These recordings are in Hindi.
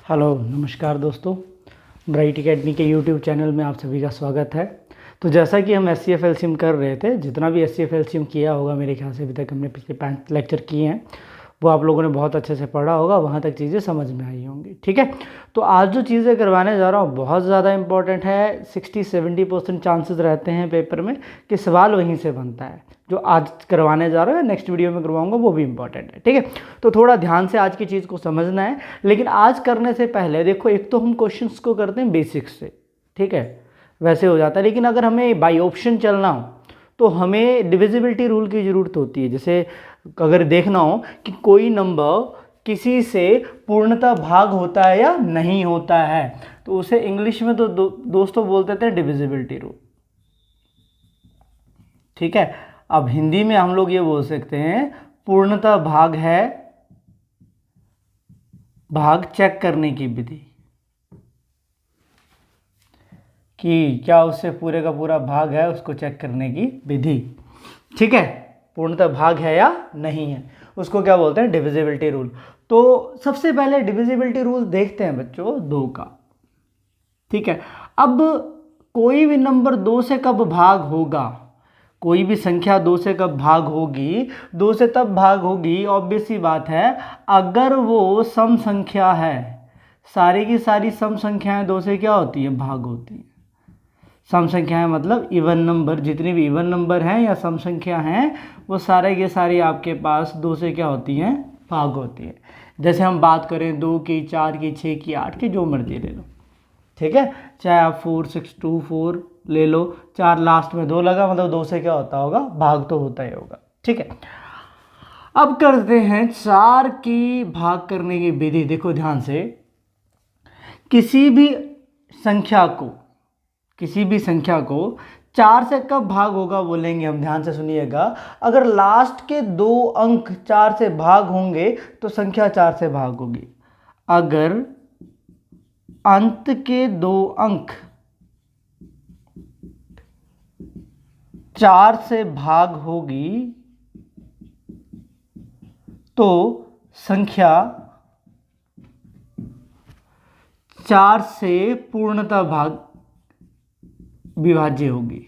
हेलो नमस्कार दोस्तों, ब्राइट एकेडमी के यूट्यूब चैनल में आप सभी का स्वागत है। तो जैसा कि हम एस सी एफ एलसीएम कर रहे थे, जितना भी एस सी एफ एलसीएम किया होगा मेरे ख्याल से अभी तक हमने पिछले 5 लेक्चर किए हैं, वो आप लोगों ने बहुत अच्छे से पढ़ा होगा, वहाँ तक चीज़ें समझ में आई होंगी। ठीक है, तो आज जो चीज़ें करवाने जा रहा हूँ बहुत ज़्यादा इंपॉर्टेंट है। 60-70% चांसेस रहते हैं पेपर में कि सवाल वहीं से बनता है। जो आज करवाने जा रहा हूँ, नेक्स्ट वीडियो में करवाऊंगा, वो भी इंपॉर्टेंट है। ठीक है, तो थोड़ा ध्यान से आज की चीज़ को समझना है। लेकिन आज करने से पहले देखो, एक तो हम क्वेश्चंस को करते हैं बेसिक्स से, ठीक है, वैसे हो जाता है। लेकिन अगर हमें बाई ऑप्शन चलना हो तो हमें डिविजिबिलिटी रूल की ज़रूरत होती है। जैसे अगर देखना हो कि कोई नंबर किसी से पूर्णतः भाग होता है या नहीं होता है, तो उसे इंग्लिश में तो दोस्तों बोलते थे डिविजिबिलिटी रूल। ठीक है, अब हिंदी में हम लोग ये बोल सकते हैं पूर्णतः भाग है, भाग चेक करने की विधि, कि क्या उससे पूरे का पूरा भाग है, उसको चेक करने की विधि। ठीक है, पूर्णतः भाग है या नहीं है, उसको क्या बोलते हैं, डिविजिबिलिटी रूल। तो सबसे पहले डिविजिबिलिटी रूल देखते हैं बच्चों 2 का। ठीक है, अब कोई भी नंबर 2 से कब भाग होगा, कोई भी संख्या 2 से कब भाग होगी, 2 से तब भाग होगी, ऑब्वियस सी बात है, अगर वो सम संख्या है। सारी की सारी सम संख्याएं 2 से क्या होती है, भाग होती है। सम संख्याएं मतलब इवन नंबर, जितनी भी इवन नंबर हैं या सम संख्या हैं, वो सारे के सारी आपके पास 2 से क्या होती हैं, भाग होती है। जैसे हम बात करें 2 की, 4 की, 6 की, 8 की, जो मर्जी ले लो। ठीक है, चाहे आप 4 6 2 4 ले लो, 4 लास्ट में 2 लगा, मतलब 2 से क्या होता होगा, भाग तो होता ही होगा। ठीक है, अब करते हैं 4 की भाग करने की विधि। देखो ध्यान से, किसी भी संख्या को, किसी भी संख्या को 4 से कब भाग होगा बोलेंगे हम, ध्यान से सुनिएगा। अगर लास्ट के 2 अंक 4 से भाग होंगे तो संख्या 4 से भाग होगी। अगर अंत के 2 अंक 4 से भाग होगी तो संख्या 4 से पूर्णतः भाग विभाज्य होगी।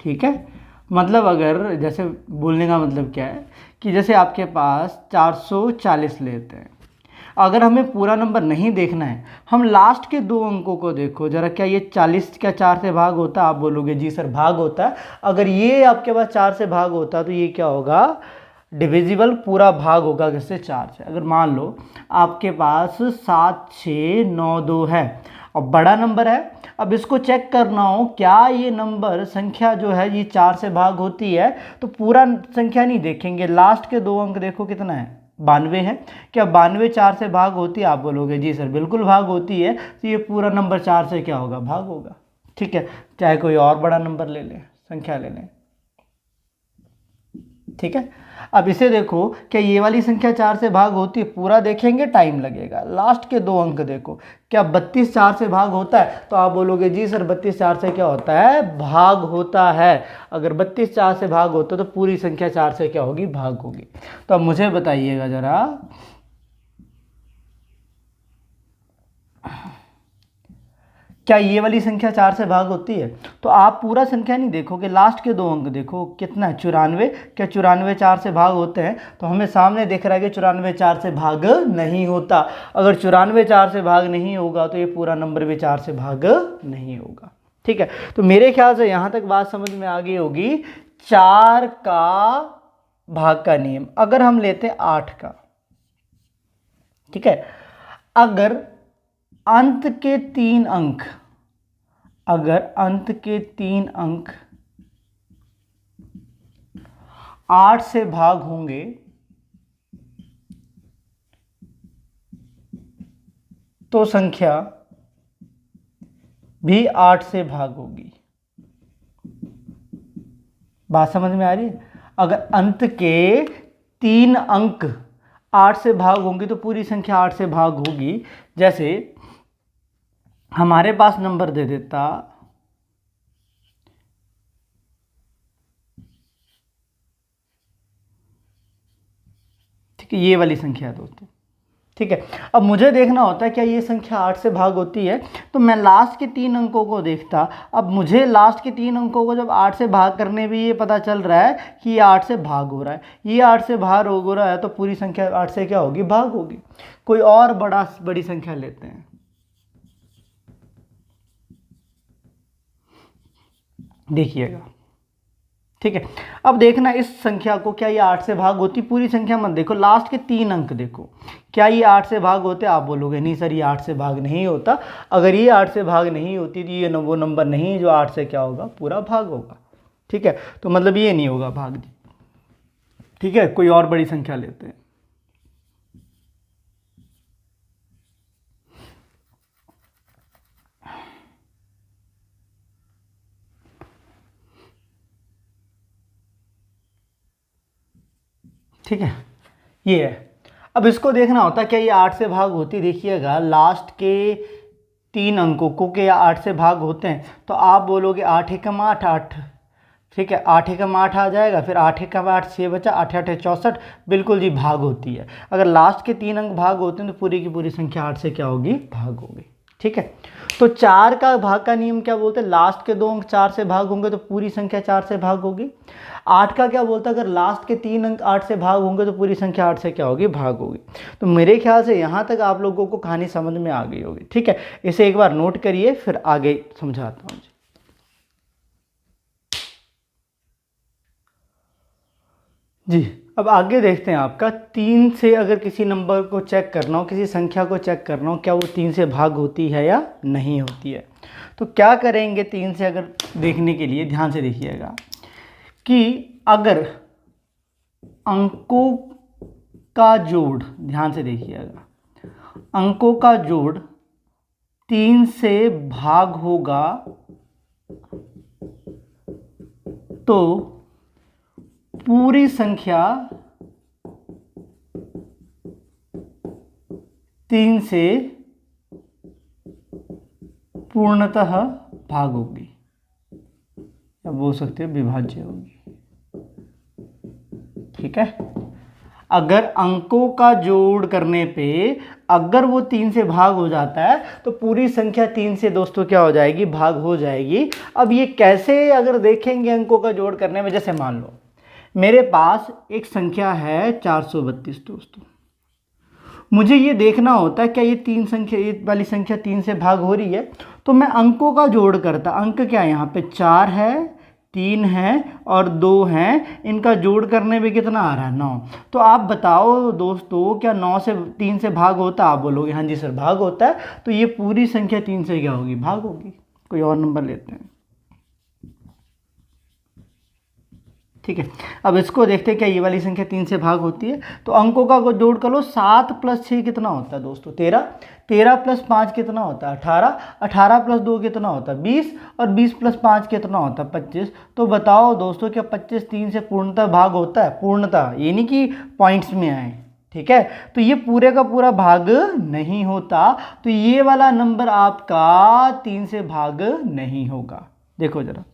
ठीक है, मतलब अगर, जैसे बोलने का मतलब क्या है कि जैसे आपके पास 440 लेते हैं, अगर हमें पूरा नंबर नहीं देखना है, हम लास्ट के 2 अंकों को देखो जरा, क्या ये 40 क्या 4 से भाग होता है? आप बोलोगे जी सर भाग होता है। अगर ये आपके पास 4 से भाग होता तो ये क्या होगा, डिविजिबल पूरा भाग होगा किससे, 4 से। अगर मान लो आपके पास 7 6 9 2 है और बड़ा नंबर है, अब इसको चेक करना हो क्या ये नंबर संख्या जो है ये 4 से भाग होती है, तो पूरा संख्या नहीं देखेंगे, लास्ट के 2 अंक देखो कितना है, 92 है। क्या 92 4 से भाग होती है? आप बोलोगे जी सर बिल्कुल भाग होती है, तो ये पूरा नंबर 4 से क्या होगा, भाग होगा। ठीक है, चाहे कोई और बड़ा नंबर ले लें, संख्या ले लें। ठीक है, अब इसे देखो, क्या ये वाली संख्या 4 से भाग होती है? पूरा देखेंगे टाइम लगेगा, लास्ट के 2 अंक देखो, क्या 32 4 से भाग होता है? तो आप बोलोगे जी सर 32 4 से क्या होता है, भाग होता है। अगर 32 4 से भाग होता है तो पूरी संख्या 4 से क्या होगी, भाग होगी। तो अब मुझे बताइएगा जरा, क्या ये वाली संख्या 4 से भाग होती है? तो आप पूरा संख्या नहीं देखोगे, लास्ट के 2 अंक देखो, कितना है, 94। क्या 94 4 से भाग होते हैं? तो हमें सामने दिख रहा है कि 94 4 से भाग नहीं होता। अगर 94 4 से भाग नहीं होगा तो ये पूरा नंबर भी 4 से भाग नहीं होगा। ठीक है, तो मेरे ख्याल से यहां तक बात समझ में आ गई होगी। 4 का भाग का नियम, अगर हम लेते हैं 8 का, ठीक है, अगर अंत के 3 अंक, अगर अंत के 3 अंक 8 से भाग होंगे तो संख्या भी 8 से भाग होगी। बात समझ में आ रही है? अगर अंत के 3 अंक 8 से भाग होंगे तो पूरी संख्या 8 से भाग होगी। जैसे हमारे पास नंबर दे देता, ठीक है, ये वाली संख्या है दोस्तों, ठीक है। अब मुझे देखना होता है क्या ये संख्या 8 से भाग होती है, तो मैं लास्ट के 3 अंकों को देखता। अब मुझे लास्ट के 3 अंकों को जब 8 से भाग करने भी ये पता चल रहा है कि ये 8 से भाग हो रहा है, ये 8 से भाग हो रहा है, तो पूरी संख्या 8 से क्या होगी, भाग होगी। कोई और बड़ी संख्या लेते हैं, देखिएगा, ठीक है। अब देखना इस संख्या को, क्या ये 8 से भाग होती, पूरी संख्या मत देखो, लास्ट के 3 अंक देखो, क्या ये 8 से भाग होते। आप बोलोगे नहीं सर ये 8 से भाग नहीं होता। अगर ये 8 से भाग नहीं होती तो ये वो नंबर नहीं जो 8 से क्या होगा, पूरा भाग होगा, ठीक है। तो मतलब ये नहीं होगा भाग जी, ठीक है। कोई और बड़ी संख्या लेते हैं, ठीक है, ये है। अब इसको देखना होता है क्या ये 8 से भाग होती, देखिएगा लास्ट के 3 अंकों को क्या 8 से भाग होते हैं, तो आप बोलोगे 8 एकम 8 8, ठीक है, 8 एकम 8 आ जाएगा, फिर 8 एकम 8 6 बचा, 8 8 64, बिल्कुल जी भाग होती है। अगर लास्ट के 3 अंक भाग होते हैं तो पूरी की पूरी संख्या 8 से क्या होगी, भाग होगी, ठीक है। तो 4 का भाग का नियम क्या बोलते हैं, लास्ट के 2 अंक 4 से भाग होंगे तो पूरी संख्या 4 से भाग होगी। 8 का क्या बोलता है, अगर लास्ट के 3 अंक 8 से भाग होंगे तो पूरी संख्या 8 से क्या होगी, भाग होगी। तो मेरे ख्याल से यहाँ तक आप लोगों को कहानी समझ में आ गई होगी, ठीक है। इसे एक बार नोट करिए, फिर आगे समझाता हूँ जी। अब आगे देखते हैं, आपका 3 से अगर किसी नंबर को चेक करना हो, किसी संख्या को चेक करना हो, क्या वो 3 से भाग होती है या नहीं होती है, तो क्या करेंगे। 3 से अगर देखने के लिए ध्यान से देखिएगा कि अगर अंकों का जोड़, ध्यान से देखिएगा, अंकों का जोड़ 3 से भाग होगा तो पूरी संख्या 3 से पूर्णतः भाग होगी, या बोल सकते हो विभाज्य होगी, ठीक है। अगर अंकों का जोड़ करने पे अगर वो 3 से भाग हो जाता है तो पूरी संख्या 3 से दोस्तों क्या हो जाएगी, भाग हो जाएगी। अब ये कैसे अगर देखेंगे अंकों का जोड़ करने में, जैसे मान लो मेरे पास एक संख्या है 432 दोस्तों, मुझे ये देखना होता है क्या ये 3 संख्या, ये वाली संख्या 3 से भाग हो रही है, तो मैं अंकों का जोड़ करता। अंक क्या है यहाँ पे, 4 है, 3 है और 2 हैं, इनका जोड़ करने में कितना आ रहा है, 9। तो आप बताओ दोस्तों क्या 9 से 3 से भाग होता है, आप बोलोगे हाँ जी सर भाग होता है। तो ये पूरी संख्या 3 से क्या होगी, भाग होगी। कोई और नंबर लेते हैं, ठीक है। अब इसको देखते हैं क्या ये वाली संख्या 3 से भाग होती है, तो अंकों का जोड़ कर लो। 7 + 6 कितना होता है दोस्तों, 13, 13 + 5 कितना होता है, 18, 18 + 2 कितना होता है, 20, और 20 + 5 कितना होता है, 25। तो बताओ दोस्तों क्या 25 3 से पूर्णतः भाग होता है, पूर्णतः, ये नहीं कि पॉइंट्स में आए, ठीक है। तो ये पूरे का पूरा भाग नहीं होता, तो ये वाला नंबर आपका 3 से भाग नहीं होगा। देखो जरा,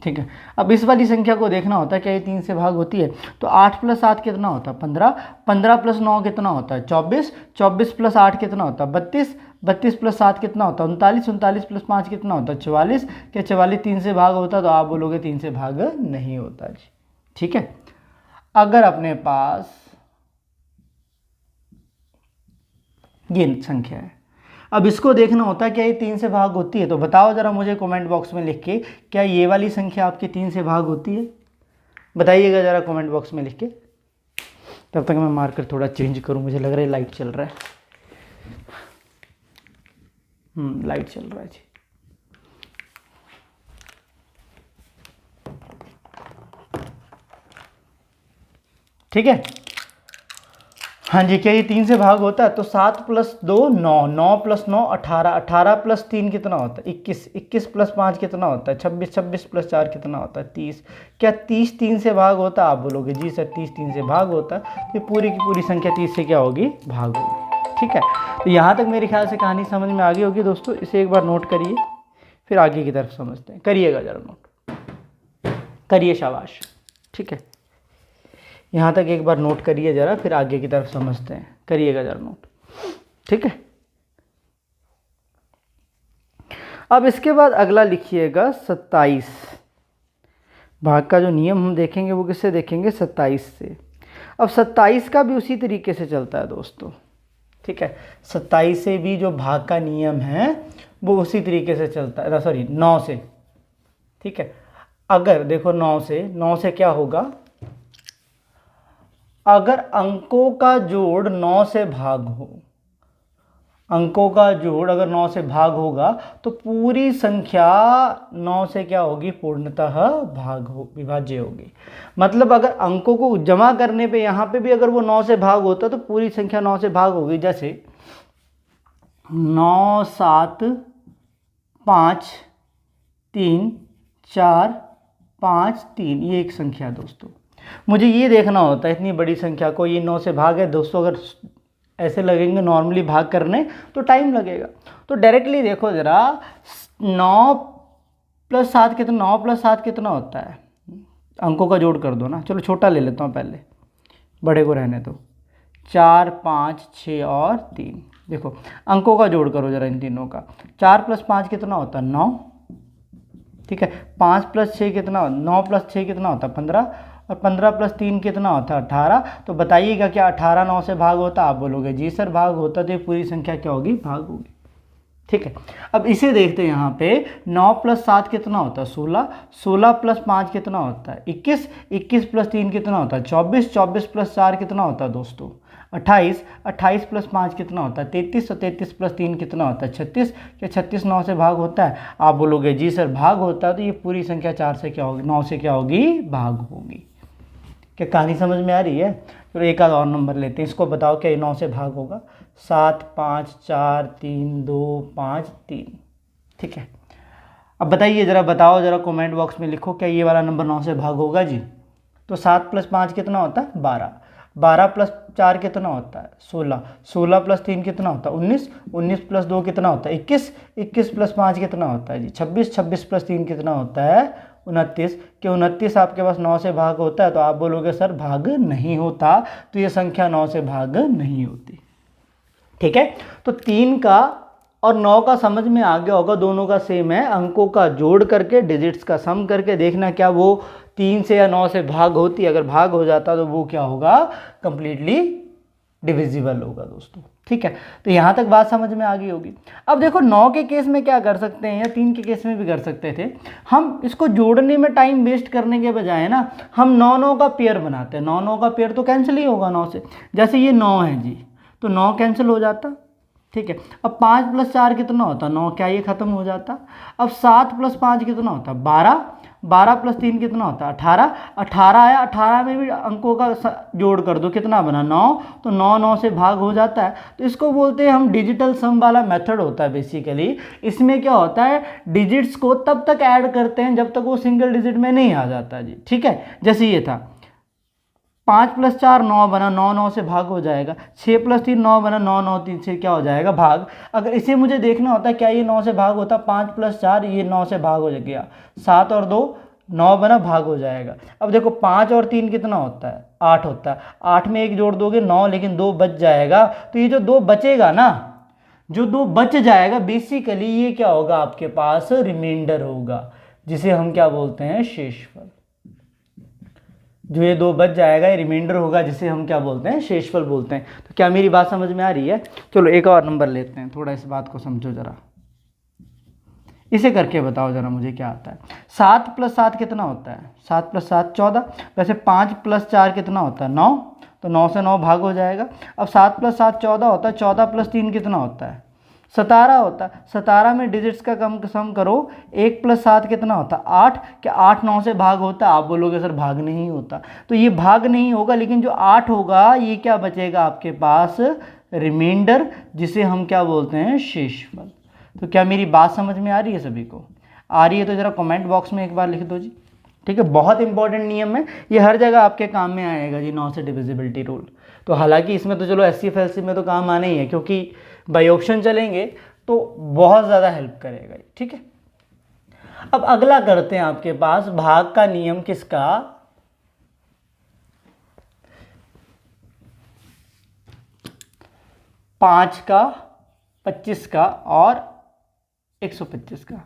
ठीक है। अब इस वाली संख्या को देखना होता है क्या ये 3 से भाग होती है, तो 8 + 7 कितना होता है, 15, 15 + 9 कितना होता है, 24, 24 + 8 कितना होता है, 32, 32 + 7 कितना होता है, 39, 39 + 5 कितना होता है, 44। क्या 44 3 से भाग होता है, तो आप बोलोगे 3 से भाग नहीं होता जी, ठीक है। अगर अपने पास ये संख्या है, अब इसको देखना होता है क्या ये 3 से भाग होती है, तो बताओ जरा मुझे कमेंट बॉक्स में लिख के, क्या ये वाली संख्या आपकी 3 से भाग होती है, बताइएगा जरा कमेंट बॉक्स में लिख के। तब तक मैं मार्कर थोड़ा चेंज करूं, मुझे लग रहा है लाइट चल रहा है, लाइट चल रहा है जी, ठीक है। हाँ जी, क्या ये 3 से भाग होता है, तो 7 + 2 9, 9 + 9 18, 18 + 3 कितना होता है, 21, 21 + 5 कितना होता है, 26, 26 + 4 कितना होता है, 30। क्या 30 3 से भाग होता है, आप बोलोगे जी सर 30 3 से भाग होता है, तो पूरी की पूरी संख्या 30 से क्या होगी, भाग होगी, ठीक है। तो यहाँ तक मेरे ख्याल से कहानी समझ में आ गई होगी दोस्तों। इसे एक बार नोट करिए, फिर आगे की तरफ समझते हैं। करिएगा जरा नोट, करिए, शाबाश, ठीक है। यहाँ तक एक बार नोट करिए ज़रा, फिर आगे की तरफ समझते हैं, करिएगा ज़रा नोट, ठीक है। अब इसके बाद अगला लिखिएगा 27 भाग का जो नियम हम देखेंगे वो किससे देखेंगे, 27 से। अब 27 का भी उसी तरीके से चलता है दोस्तों, ठीक है। 27 से भी जो भाग का नियम है वो उसी तरीके से चलता है, सॉरी 9 से, ठीक है। अगर देखो 9 से क्या होगा, अगर अंकों का जोड़ 9 से भाग हो, अंकों का जोड़ अगर 9 से भाग होगा तो पूरी संख्या 9 से क्या होगी, पूर्णतः विभाज्य होगी। मतलब अगर अंकों को जमा करने पे यहाँ पे भी अगर वो 9 से भाग होता तो पूरी संख्या 9 से भाग होगी। जैसे 9 7 5 3 4 5 3, ये एक संख्या दोस्तों। मुझे ये देखना होता है इतनी बड़ी संख्या को ये 9 से भाग है दोस्तों। अगर ऐसे लगेंगे नॉर्मली भाग करने तो टाइम लगेगा, तो डायरेक्टली देखो ज़रा, 9 + 7 कितना, 9 + 7 कितना होता है, अंकों का जोड़ कर दो ना। चलो छोटा ले लेता हूँ पहले, बड़े को रहने दो। 4 5 6 और 3, देखो अंकों का जोड़ करो ज़रा इन तीनों का। 4 + 5 कितना होता है, 9, ठीक है। 5 + 6 कितना, 9 + 6 कितना होता है, 15, और 15 + 3 कितना होता है, 18। तो बताइएगा क्या 18 9 से भाग होता, आप बोलोगे जी सर भाग होता, तो ये पूरी संख्या क्या होगी, भाग होगी, ठीक है। अब इसे देखते हैं यहाँ पे, 9 + 7 कितना होता है, 16, 16 + 5 कितना होता है, 21, 21 + 3 कितना होता है, 24, 24 + 4 कितना होता है दोस्तों, 28, 28 + 5 कितना होता है, 33, और 33 + 3 कितना होता है, 36। क्या 36 9 से भाग होता है, आप बोलोगे जी सर भाग होता है, तो ये पूरी संख्या 4 से क्या होगी, 9 से क्या होगी, भाग होगी। क्या कहानी समझ में आ रही है। चलो एक आध और नंबर लेते हैं, इसको बताओ क्या ये 9 से भाग होगा। 7 5 4 3 2 5 3, ठीक है। अब बताइए ज़रा, बताओ ज़रा कमेंट बॉक्स में लिखो, क्या ये वाला नंबर 9 से भाग होगा जी। तो 7 + 5 कितना होता है, 12, 12 + 4 कितना होता है, 16, 16 + 3 कितना होता है, 19, 19 + 2 कितना होता है, 21, 21 + 5 कितना होता है जी, 26, 26 + 3 कितना होता है, 29। कि 29 आपके पास 9 से भाग होता है, तो आप बोलोगे सर भाग नहीं होता, तो ये संख्या 9 से भाग नहीं होती, ठीक है। तो 3 का और 9 का समझ में आ गया होगा, दोनों का सेम है। अंकों का जोड़ करके डिजिट्स का सम करके देखना क्या वो 3 से या 9 से भाग होती है। अगर भाग हो जाता तो वो क्या होगा, कंप्लीटली डिविजिबल होगा दोस्तों, ठीक है। तो यहाँ तक बात समझ में आ गई होगी। अब देखो 9 के केस में क्या कर सकते हैं, या 3 के केस में भी कर सकते थे हम, इसको जोड़ने में टाइम वेस्ट करने के बजाय ना, हम 9 9 का पेयर बनाते हैं। 9 9 का पेयर तो कैंसिल ही होगा 9 से। जैसे ये 9 है जी, तो 9 कैंसिल हो जाता, ठीक है। अब 5 + 4 कितना होता, 9, क्या ये खत्म हो जाता। अब 7 + 5 कितना होता, 12, 12 + 3 कितना होता, 18, 18 आया, 18 में भी अंकों का जोड़ कर दो, कितना बना, 9, तो 9 9 से भाग हो जाता है। तो इसको बोलते हैं हम डिजिटल सम वाला मेथड होता है बेसिकली। इसमें क्या होता है, डिजिट्स को तब तक ऐड करते हैं जब तक वो सिंगल डिजिट में नहीं आ जाता जी, ठीक है। जैसे ये था 5 + 4 9 बना, 9 9 से भाग हो जाएगा। 6 + 3 9 बना, 9 9 3 से क्या हो जाएगा, भाग। अगर इसे मुझे देखना होता है क्या ये 9 से भाग होता, 5 + 4 ये 9 से भाग हो गया, 7 और 2 9 बना, भाग हो जाएगा। अब देखो 5 और 3 कितना होता है, 8 होता है। 8 में 1 जोड़ दोगे 9, लेकिन 2 बच जाएगा। तो ये जो 2 बचेगा ना, जो 2 बच जाएगा, बेसिकली ये क्या होगा, आपके पास रिमाइंडर होगा, जिसे हम क्या बोलते हैं, शेषफल। जो ये 2 बच जाएगा ये रिमाइंडर होगा, जिसे हम क्या बोलते हैं, शेषफल बोलते हैं। तो क्या मेरी बात समझ में आ रही है। चलो एक और नंबर लेते हैं, थोड़ा इस बात को समझो जरा, इसे करके बताओ जरा मुझे क्या आता है। 7 + 7 कितना होता है, 7 + 7 14। वैसे 5 + 4 कितना होता है, 9, तो 9 से 9 भाग हो जाएगा। अब 7 + 7 14 होता है, 14 + 3 कितना होता है, 17 होता है। 17 में डिजिट्स का सम करो, 1 + 7 कितना होता है, 8। क्या 8 9 से भाग होता है, आप बोलोगे सर भाग नहीं होता। तो ये भाग नहीं होगा, लेकिन जो 8 होगा ये क्या बचेगा आपके पास, रिमाइंडर, जिसे हम क्या बोलते हैं, शेषफल। तो क्या मेरी बात समझ में आ रही है, सभी को आ रही है तो ज़रा कमेंट बॉक्स में एक बार लिख दो जी, ठीक है। बहुत इंपॉर्टेंट नियम है ये, हर जगह आपके काम में आएगा जी, 9 से डिविजिबिलिटी रूल। तो हालांकि इसमें तो चलो एससी एफएलसी में तो काम आना ही है, क्योंकि बाई ऑप्शन चलेंगे तो बहुत ज़्यादा हेल्प करेगा, ठीक है। अब अगला करते हैं आपके पास भाग का नियम किसका, 5 का, 25 का और 125 का।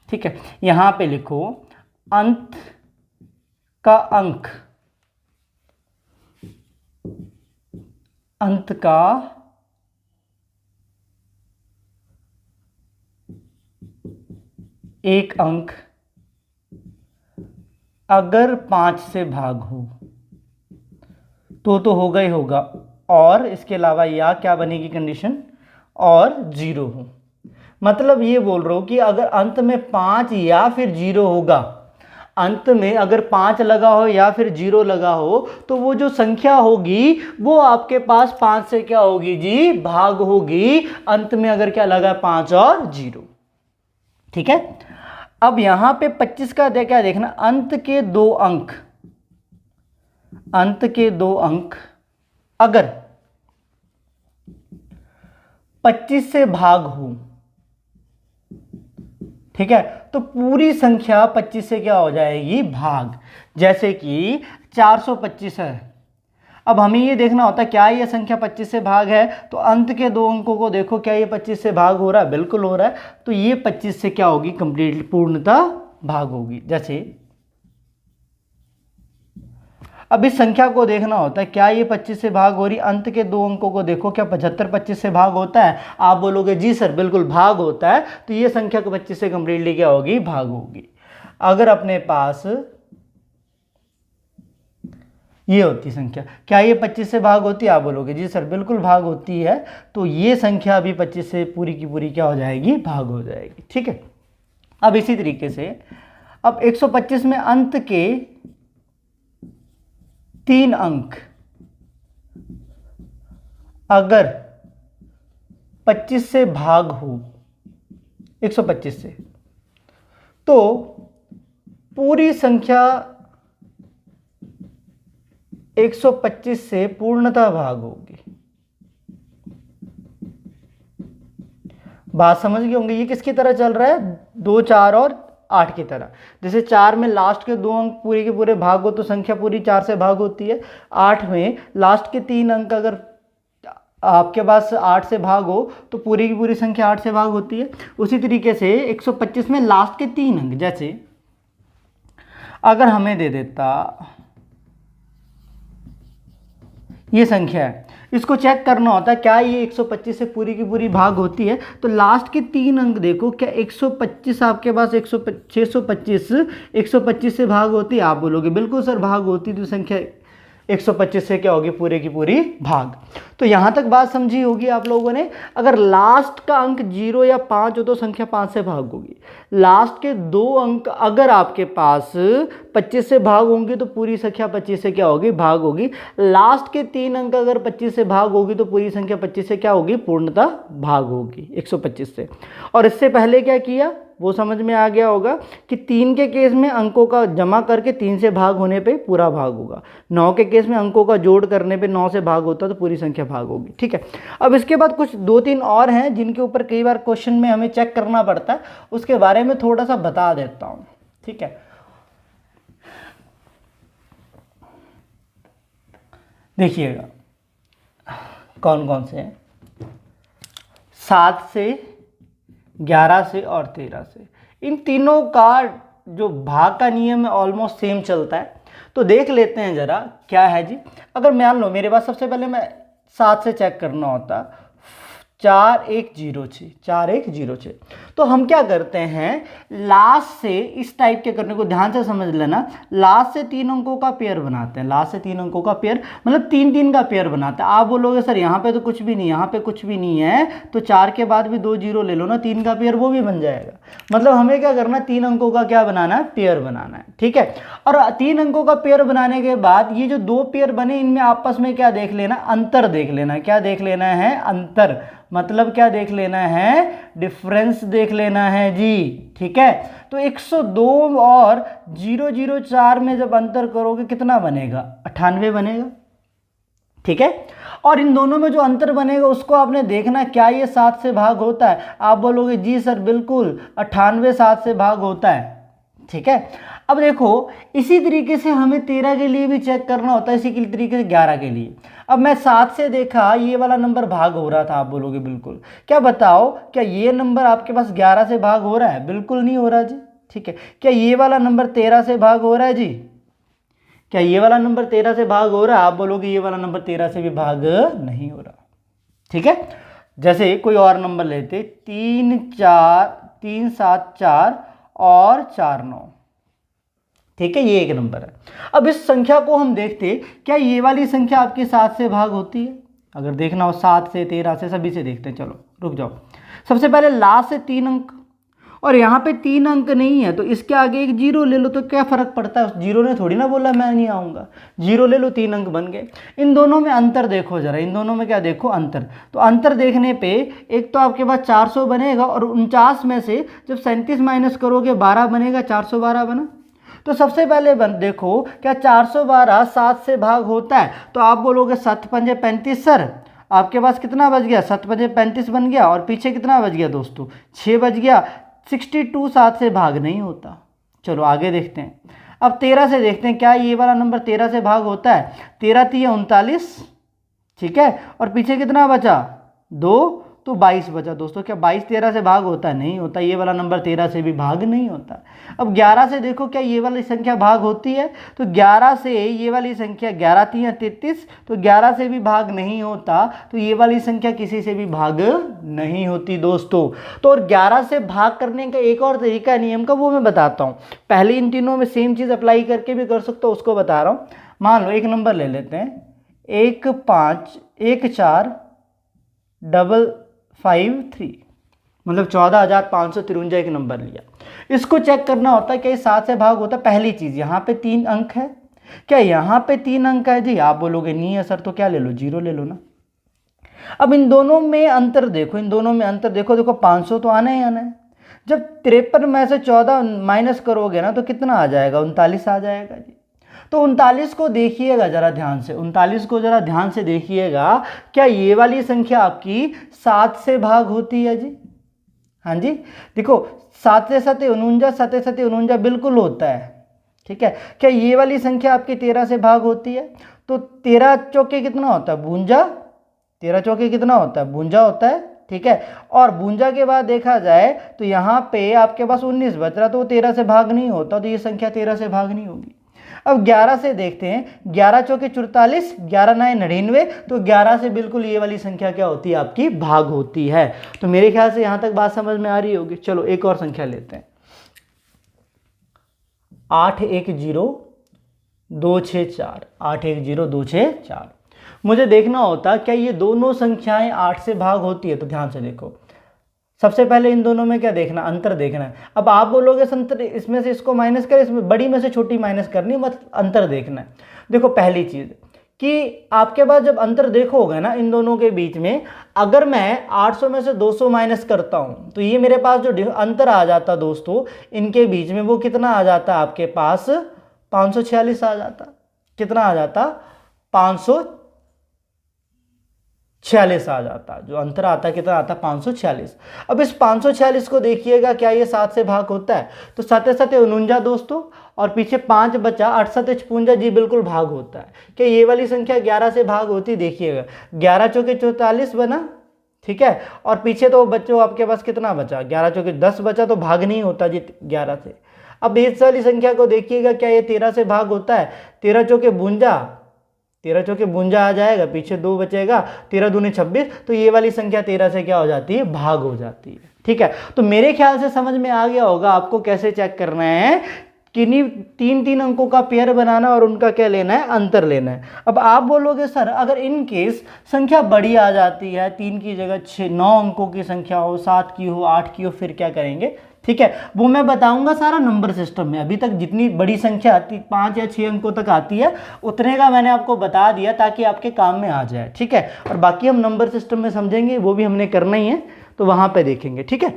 ठीक है, यहां पे लिखो अंत का अंक, अंत का एक अंक अगर 5 से भाग हो तो होगा ही होगा, और इसके अलावा या क्या बनेगी कंडीशन, और 0 हो। मतलब ये बोल रहा हूं कि अगर अंत में 5 या फिर 0 होगा, अंत में अगर 5 लगा हो या फिर 0 लगा हो, तो वो जो संख्या होगी वो आपके पास 5 से क्या होगी जी, भाग होगी। अंत में अगर क्या लगा, 5 और 0। ठीक है, अब यहां पे 25 का क्या देखना, अंत के 2 अंक, अंत के 2 अंक अगर 25 से भाग हो, ठीक है, तो पूरी संख्या 25 से क्या हो जाएगी, भाग। जैसे कि 425 है, अब हमें ये देखना होता है क्या ये संख्या 25 से भाग है, तो अंत के 2 अंकों को देखो, क्या ये 25 से भाग हो रहा है, बिल्कुल हो रहा है, तो ये 25 से क्या होगी, कंप्लीटली पूर्णतः भाग होगी। जैसे अब इस संख्या को देखना होता है क्या ये 25 से भाग हो रही, अंत के 2 अंकों को देखो, क्या 75 25 से भाग होता है, आप बोलोगे जी सर बिल्कुल भाग होता है, तो ये संख्या को 25 से कंप्लीटली क्या होगी, भाग होगी। अगर अपने पास ये होती संख्या, क्या ये 25 से भाग होती है, आप बोलोगे जी सर बिल्कुल भाग होती है, तो ये संख्या भी 25 से पूरी की पूरी क्या हो जाएगी, भाग हो जाएगी। ठीक है, अब इसी तरीके से अब 125 में अंत के 3 अंक अगर 25 से भाग हो, 125 से, तो पूरी संख्या 125 से पूर्णतः भाग होगी। बात समझ गए होंगे, ये किसकी तरह चल रहा है, 2, 4 और 8 की तरह। जैसे 4 में लास्ट के 2 अंक पूरे के पूरे भाग हो तो संख्या पूरी 4 से भाग होती है। 8 में लास्ट के 3 अंक अगर आपके पास 8 से भाग हो तो पूरी की पूरी संख्या 8 से भाग होती है। उसी तरीके से 125 में लास्ट के 3 अंक, जैसे अगर हमें दे देता ये संख्या है, इसको चेक करना होता है क्या ये 125 से पूरी की पूरी भाग होती है, तो लास्ट के 3 अंक देखो, क्या 125 आपके पास 625 125 से भाग होती है, आप बोलोगे बिल्कुल सर भाग होती, तो संख्या 125 से क्या होगी, पूरे की पूरी भाग। तो यहां तक बात समझी होगी आप लोगों ने। अगर लास्ट का अंक 0 या 5 हो तो संख्या 5 से भाग होगी। लास्ट के 2 अंक अगर आपके पास 25 से भाग होंगे तो पूरी संख्या 25 से क्या होगी, भाग होगी। लास्ट के 3 अंक अगर 25 से भाग होगी तो पूरी संख्या 25 से क्या होगी, पूर्णतः भाग होगी 125 से। और इससे पहले क्या किया वो समझ में आ गया होगा कि 3 के केस में अंकों का जमा करके 3 से भाग होने पे पूरा भाग होगा। 9 के केस में अंकों का जोड़ करने पे 9 से भाग होता तो पूरी संख्या भाग होगी। ठीक है, अब इसके बाद कुछ 2-3 और हैं जिनके ऊपर कई बार क्वेश्चन में हमें चेक करना पड़ता है, उसके बारे में थोड़ा सा बता देता हूं। ठीक है, देखिएगा कौन कौन से हैं। 7 से, 11 से और 13 से, इन तीनों का जो भाग का नियम है ऑलमोस्ट सेम चलता है। तो देख लेते हैं जरा क्या है जी। अगर मान लो मेरे पास सबसे पहले मैं 7 से चेक करना होता, 4106, 4106, तो हम क्या करते हैं, लास्ट से इस टाइप के करने को ध्यान से समझ लेना। लास्ट से 3 अंकों का पेयर बनाते हैं, लास्ट से 3 अंकों का पेयर मतलब 3-3 का पेयर बनाते हैं। आप बोलोगे सर यहाँ पे तो कुछ भी नहीं, यहाँ पे कुछ भी नहीं है, तो 4 के बाद भी 2 0 ले लो ना, 3 का पेयर वो भी बन जाएगा। मतलब हमें क्या करना है, 3 अंकों का क्या बनाना है, पेयर बनाना है। ठीक है, और 3 अंकों का पेयर बनाने के बाद ये जो 2 पेयर बने इनमें आपस में क्या देख लेना, अंतर देख लेना। क्या देख लेना है, अंतर, मतलब क्या देख लेना है, डिफरेंस देख लेना है जी। ठीक है, तो 102 और 004 में जब अंतर करोगे कितना बनेगा, 98 बनेगा। ठीक है, और इन दोनों में जो अंतर बनेगा उसको आपने देखना क्या ये 7 से भाग होता है, आप बोलोगे जी सर बिल्कुल 98 7 से भाग होता है। ठीक है, अब देखो इसी तरीके से हमें 13 के लिए भी चेक करना होता है, इसी के तरीके से 11 के लिए। अब मैं 7 से देखा ये वाला नंबर भाग हो रहा था, आप बोलोगे बिल्कुल। क्या बताओ, क्या ये नंबर आपके पास 11 से भाग हो रहा है? बिल्कुल नहीं हो रहा जी। ठीक है, क्या ये वाला नंबर 13 से भाग हो रहा है जी? क्या ये वाला नंबर 13 से भाग हो रहा है? आप बोलोगे ये वाला नंबर 13 से भी भाग नहीं हो रहा। ठीक है, जैसे कोई और नंबर लेते, 3 4 3 7 4 और 4 9। ठीक है, ये एक नंबर है। अब इस संख्या को हम देखते, क्या ये वाली संख्या आपकी 7 से भाग होती है? अगर देखना हो 7 से, 13 से, सभी से देखते हैं। चलो रुक जाओ। सबसे पहले लास्ट से 3 अंक, और यहाँ पे 3 अंक नहीं है तो इसके आगे एक जीरो ले लो, तो क्या फर्क पड़ता है? उस जीरो ने थोड़ी ना बोला मैं नहीं आऊँगा, जीरो ले लो, 3 अंक बन गए। इन दोनों में अंतर देखो जरा, इन दोनों में क्या देखो, अंतर। तो अंतर देखने पे एक तो आपके पास 400 बनेगा, और 49 में से जब 37 माइनस करोगे 12 बनेगा, 412 बना। तो सबसे पहले देखो, क्या 412 7 से भाग होता है? तो आप बोलोगे 7 पंजे 35 सर, आपके पास कितना बच गया? 7 पंजे 35 बन गया, और पीछे कितना बच गया दोस्तों? 6 बच गया। 62 7 से भाग नहीं होता। चलो आगे देखते हैं। अब 13 से देखते हैं, क्या ये वाला नंबर 13 से भाग होता है? 13 3 39, ठीक है, और पीछे कितना बचा? 2, तो 22 बचा दोस्तों। क्या 22 13 से भाग होता है? नहीं होता। ये वाला नंबर 13 से भी भाग नहीं होता। अब 11 से देखो, क्या ये वाली संख्या भाग होती है? तो 11 से ये वाली संख्या, 11 3 33, तो 11 से भी भाग नहीं होता, तो ये वाली संख्या किसी से भी भाग नहीं होती दोस्तों। तो और 11 से भाग करने का एक और तरीका नियम का, वो मैं बताता हूँ। पहले इन तीनों में सेम चीज़ अप्लाई करके भी कर सकते हो, उसको बता रहा हूँ। मान लो एक नंबर ले लेते हैं, 1 5 1 4 5 3, मतलब 14,553 एक नंबर लिया। इसको चेक करना होता है कि 7 से भाग होता है। पहली चीज़, यहाँ पे 3 अंक है, क्या यहाँ पे 3 अंक है जी? आप बोलोगे नहीं है सर, तो क्या ले लो? जीरो ले लो ना। अब इन दोनों में अंतर देखो, इन दोनों में अंतर देखो, देखो 500 तो आना ही आना है। जब 53 में से 14 माइनस करोगे ना, तो कितना आ जाएगा? 39 आ जाएगा जी। तो 39 को देखिएगा जरा ध्यान से, 39 को जरा ध्यान से देखिएगा। क्या ये वाली संख्या आपकी 7 से भाग होती है जी? हाँ जी, देखो 7 से 7 49, 7 से 7 49 बिल्कुल होता है। ठीक है, क्या ये वाली संख्या आपकी 13 से भाग होती है? तो 13 चौके कितना होता है? 52। 13 चौके कितना होता है? 52 होता है। ठीक है, और 52 के बाद देखा जाए तो यहाँ पे आपके पास 19 बच रहा, तो वो 13 से भाग नहीं होता, तो ये संख्या 13 से भाग नहीं होगी। अब 11 से देखते हैं, 11 चौके 44, 11 9 99, तो 11 से बिल्कुल ये वाली संख्या क्या होती है? आपकी भाग होती है। तो मेरे ख्याल से यहाँ तक बात समझ में आ रही होगी। चलो एक और संख्या लेते हैं, 81026 81026 मुझे देखना होता क्या ये दोनों संख्याएं 8 से भाग होती है। तो ध्यान से देखो, सबसे पहले इन दोनों में क्या देखना? अंतर देखना है। अब आप बोलोगे संतर, इसमें से इसको माइनस कर, इसमें बड़ी में से छोटी माइनस करनी, मत अंतर देखना है। देखो पहली चीज़ कि आपके पास जब अंतर देखोगे ना इन दोनों के बीच में, अगर मैं 800 में से 200 माइनस करता हूँ, तो ये मेरे पास जो अंतर आ जाता दोस्तों इनके बीच में, वो कितना आ जाता? आपके पास 546 आ जाता। कितना आ जाता? 546 आ जाता। जो अंतर आता कितना आता? 546। अब इस 546 को देखिएगा, क्या ये 7 से भाग होता है? तो 7 7 49 दोस्तों, और पीछे 5 बचा, 8 7 56 जी, बिल्कुल भाग होता है। क्या ये वाली संख्या 11 से भाग होती? देखिएगा 11 चौके 44 बना, ठीक है, और पीछे तो बच्चों आपके पास कितना बचा? 11 चौके 10 बचा, तो भाग नहीं होता जी 11 से। अब इस वाली संख्या को देखिएगा, क्या ये 13 से भाग होता है? 13 चौके 52, 13 चौके 52 आ जाएगा, पीछे 2 बचेगा, 13 दूनी 26, तो ये वाली संख्या 13 से क्या हो जाती है? भाग हो जाती है। ठीक है, तो मेरे ख्याल से समझ में आ गया होगा आपको कैसे चेक करना है, किन्हीं 3 अंकों का पेयर बनाना और उनका क्या लेना है? अंतर लेना है। अब आप बोलोगे सर अगर इन केस संख्या बड़ी आ जाती है, 3 की जगह 9 अंकों की संख्या हो, 7 की हो, 8 की हो, फिर क्या करेंगे? ठीक है, वो मैं बताऊंगा सारा नंबर सिस्टम में। अभी तक जितनी बड़ी संख्या आती 5 या 6 अंकों तक आती है, उतने का मैंने आपको बता दिया ताकि आपके काम में आ जाए। ठीक है, और बाकी हम नंबर सिस्टम में समझेंगे, वो भी हमने करना ही है, तो वहां पे देखेंगे। ठीक है,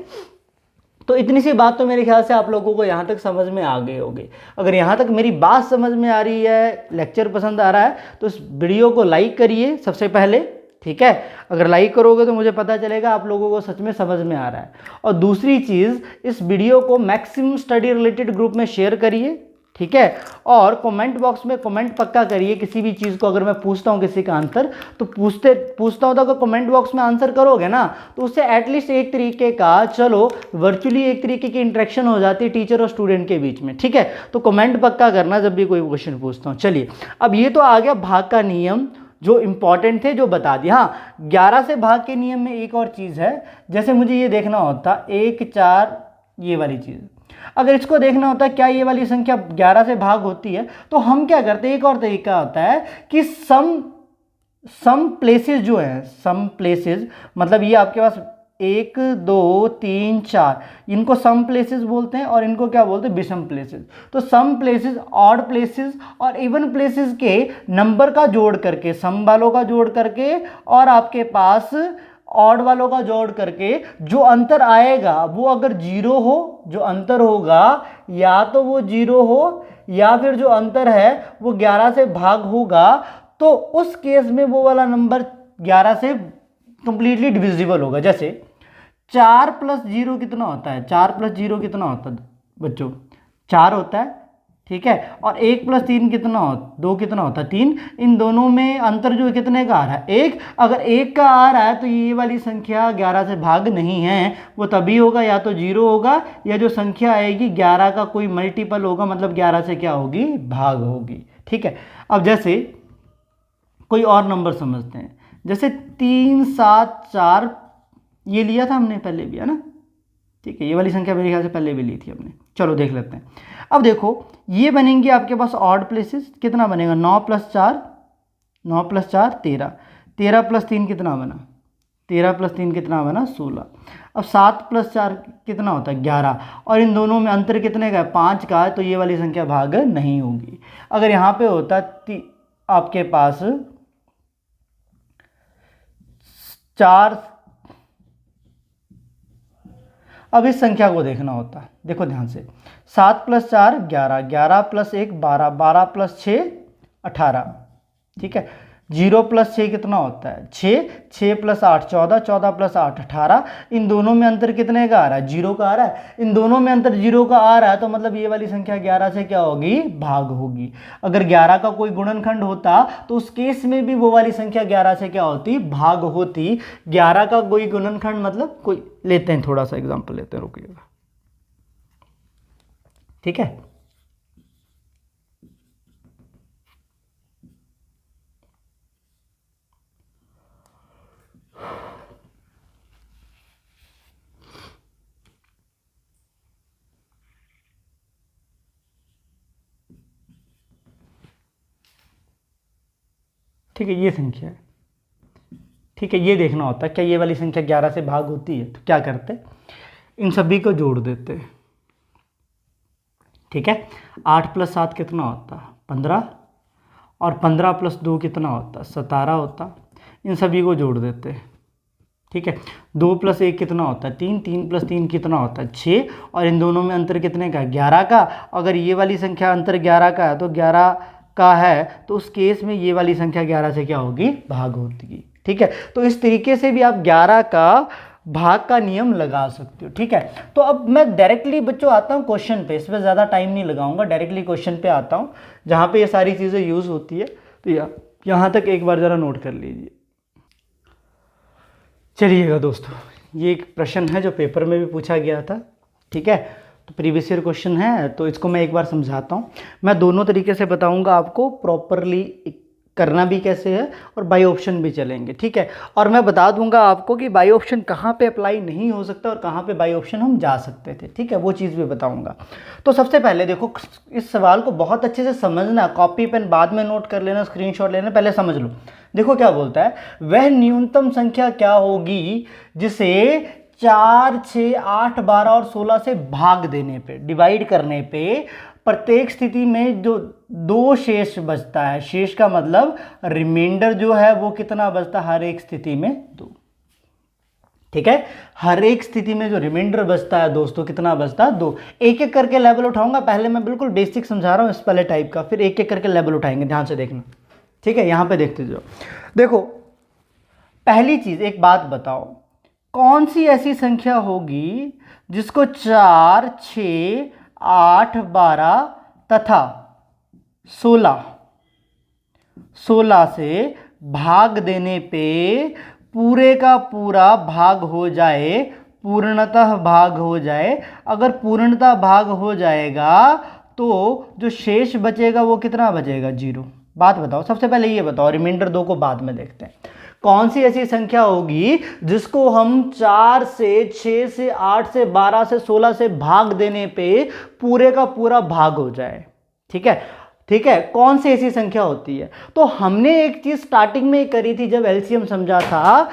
तो इतनी सी बात तो मेरे ख्याल से आप लोगों को यहाँ तक समझ में आ गई होगी। अगर यहाँ तक मेरी बात समझ में आ रही है, लेक्चर पसंद आ रहा है, तो इस वीडियो को लाइक करिए सबसे पहले। ठीक है, अगर लाइक करोगे तो मुझे पता चलेगा आप लोगों को सच में समझ में आ रहा है। और दूसरी चीज़, इस वीडियो को मैक्सिमम स्टडी रिलेटेड ग्रुप में शेयर करिए। ठीक है। और कमेंट बॉक्स में कमेंट पक्का करिए किसी भी चीज़ को, अगर मैं पूछता हूँ किसी का आंसर तो पूछता हूँ तो अगर कमेंट बॉक्स में आंसर करोगे ना तो उससे एटलीस्ट एक तरीके का, चलो वर्चुअली एक तरीके की इंटरेक्शन हो जाती है टीचर और स्टूडेंट के बीच में, ठीक है। तो कमेंट पक्का करना जब भी कोई क्वेश्चन पूछता हूँ। चलिए, अब ये तो आ गया भाग का नियम जो इंपॉर्टेंट थे, जो बता दिया। हाँ, 11 से भाग के नियम में एक और चीज़ है, जैसे मुझे ये देखना होता 1 4, ये वाली चीज़, अगर इसको देखना होता है क्या ये वाली संख्या 11 से भाग होती है, तो हम क्या करते हैं, एक और तरीका होता है कि सम प्लेसेस जो है, सम प्लेसेस मतलब ये आपके पास 1 2 3 4, इनको सम प्लेसेस बोलते हैं और इनको क्या बोलते हैं, विषम प्लेसेस। तो सम प्लेसेस, ऑड प्लेसेस और इवन प्लेसेस के नंबर का जोड़ करके, सम वालों का जोड़ करके और आपके पास ऑड वालों का जोड़ करके जो अंतर आएगा वो अगर जीरो हो, जो अंतर होगा या तो वो जीरो हो या फिर जो अंतर है वो 11 से भाग होगा, तो उस केस में वो वाला नंबर 11 से कंप्लीटली डिविजिबल होगा। जैसे 4 प्लस 0 कितना होता है, 4 प्लस 0 कितना होता है बच्चों, 4 होता है, ठीक है। और 1 प्लस 3 कितना होता, 2 कितना होता है, 3। इन दोनों में अंतर जो कितने का आ रहा है, 1। अगर 1 का आ रहा है तो ये वाली संख्या 11 से भाग नहीं है, वो तभी होगा या तो 0 होगा या जो संख्या आएगी 11 का कोई मल्टीपल होगा, मतलब 11 से क्या होगी, भाग होगी, ठीक है। अब जैसे कोई और नंबर समझते हैं, जैसे 3 7 4, ये लिया था हमने पहले भी, है ना, ठीक है। ये वाली संख्या मेरे ख्याल से पहले भी ली थी हमने, चलो देख लेते हैं। अब देखो ये बनेंगे आपके पास ऑड प्लेसेस, कितना बनेगा, 9 प्लस 4, 9 प्लस 4 13, 13 प्लस 3 कितना बना, 13 प्लस 3 कितना बना, 16। अब 7 प्लस 4 कितना होता है, 11, और इन दोनों में अंतर कितने का है, 5 का है, तो ये वाली संख्या भाग नहीं होगी। अगर यहाँ पे होता आपके पास 4, अब इस संख्या को देखना होता है, देखो ध्यान से, 7 प्लस 4 11, 11 प्लस 1 12, 12 प्लस 6 18, ठीक है। 0 प्लस 6 कितना होता है, 6, 6 प्लस 8 14, 14 प्लस 8 18। इन दोनों में अंतर कितने का आ रहा है, 0 का आ रहा है। इन दोनों में अंतर 0 का आ रहा है तो मतलब ये वाली संख्या 11 से क्या होगी, भाग होगी। अगर 11 का कोई गुणनखंड होता तो उस केस में भी वो वाली संख्या 11 से क्या होती, भाग होती। 11 का कोई गुणनखंड मतलब कोई, लेते हैं थोड़ा सा एग्जाम्पल लेते हैं, रुकिएगा, ठीक है। ठीक है, ये संख्या है, ठीक है। ये देखना होता है क्या ये वाली संख्या 11 से भाग होती है, तो क्या करते, इन सभी को जोड़ देते, ठीक है। 8 प्लस 7 कितना होता, 15, और 15 प्लस 2 कितना होता, 17 होता। इन सभी को जोड़ देते, ठीक है। 2 प्लस 1 कितना होता है, 3, 3 प्लस 3 कितना होता है, 6, और इन दोनों में अंतर कितने का, 11 का। अगर ये वाली संख्या अंतर 11 का है तो 11 का है, तो उस केस में ये वाली संख्या 11 से क्या होगी, भाग होगी, ठीक है। तो इस तरीके से भी आप 11 का भाग का नियम लगा सकते हो, ठीक है। तो अब मैं डायरेक्टली बच्चों आता हूँ क्वेश्चन पे, इसमें ज़्यादा टाइम नहीं लगाऊंगा, डायरेक्टली क्वेश्चन पे आता हूँ जहाँ पे ये सारी चीज़ें यूज़ होती है। तो यहाँ तक एक बार ज़रा नोट कर लीजिए। चलिएगा दोस्तों, ये एक प्रश्न है जो पेपर में भी पूछा गया था, ठीक है। तो प्रीवियस ईयर क्वेश्चन है, तो इसको मैं एक बार समझाता हूँ। मैं दोनों तरीके से बताऊँगा आपको, प्रॉपरली करना भी कैसे है और बाई ऑप्शन भी चलेंगे, ठीक है। और मैं बता दूंगा आपको कि बाई ऑप्शन कहाँ पे अप्लाई नहीं हो सकता और कहाँ पे बाई ऑप्शन हम जा सकते थे, ठीक है, वो चीज़ भी बताऊंगा। तो सबसे पहले देखो, इस सवाल को बहुत अच्छे से समझना, कॉपी पेन बाद में नोट कर लेना, स्क्रीनशॉट लेना, पहले समझ लो। देखो क्या बोलता है, वह न्यूनतम संख्या क्या होगी जिसे 4 6 8 12 और 16 से भाग देने पे, डिवाइड करने पे प्रत्येक स्थिति में जो 2 शेष बचता है, शेष का मतलब रिमाइंडर जो है वो कितना बचता है, हर एक स्थिति में 2, ठीक है। हर एक स्थिति में जो रिमाइंडर बचता है दोस्तों, कितना बचता है, 2। एक एक करके लेवल उठाऊंगा, पहले मैं बिल्कुल बेसिक समझा रहा हूँ इस पहले टाइप का, फिर एक एक करके लेवल उठाएंगे, ध्यान से देखना, ठीक है। यहाँ पे देखते जाओ। देखो पहली चीज, एक बात बताओ, कौन सी ऐसी संख्या होगी जिसको 4 6 8 12 तथा 16 से भाग देने पे पूरे का पूरा भाग हो जाए, पूर्णतः भाग हो जाए। अगर पूर्णतः भाग हो जाएगा तो जो शेष बचेगा वो कितना बचेगा? 0। बात बताओ, सबसे पहले ये बताओ, रिमाइंडर 2 को बाद में देखते हैं। कौन सी ऐसी संख्या होगी जिसको हम 4 से 6 से 8 से 12 से 16 से भाग देने पे पूरे का पूरा भाग हो जाए? ठीक है, ठीक है, कौन सी ऐसी संख्या होती है? तो हमने एक चीज स्टार्टिंग में करी थी जब एलसीएम समझा था,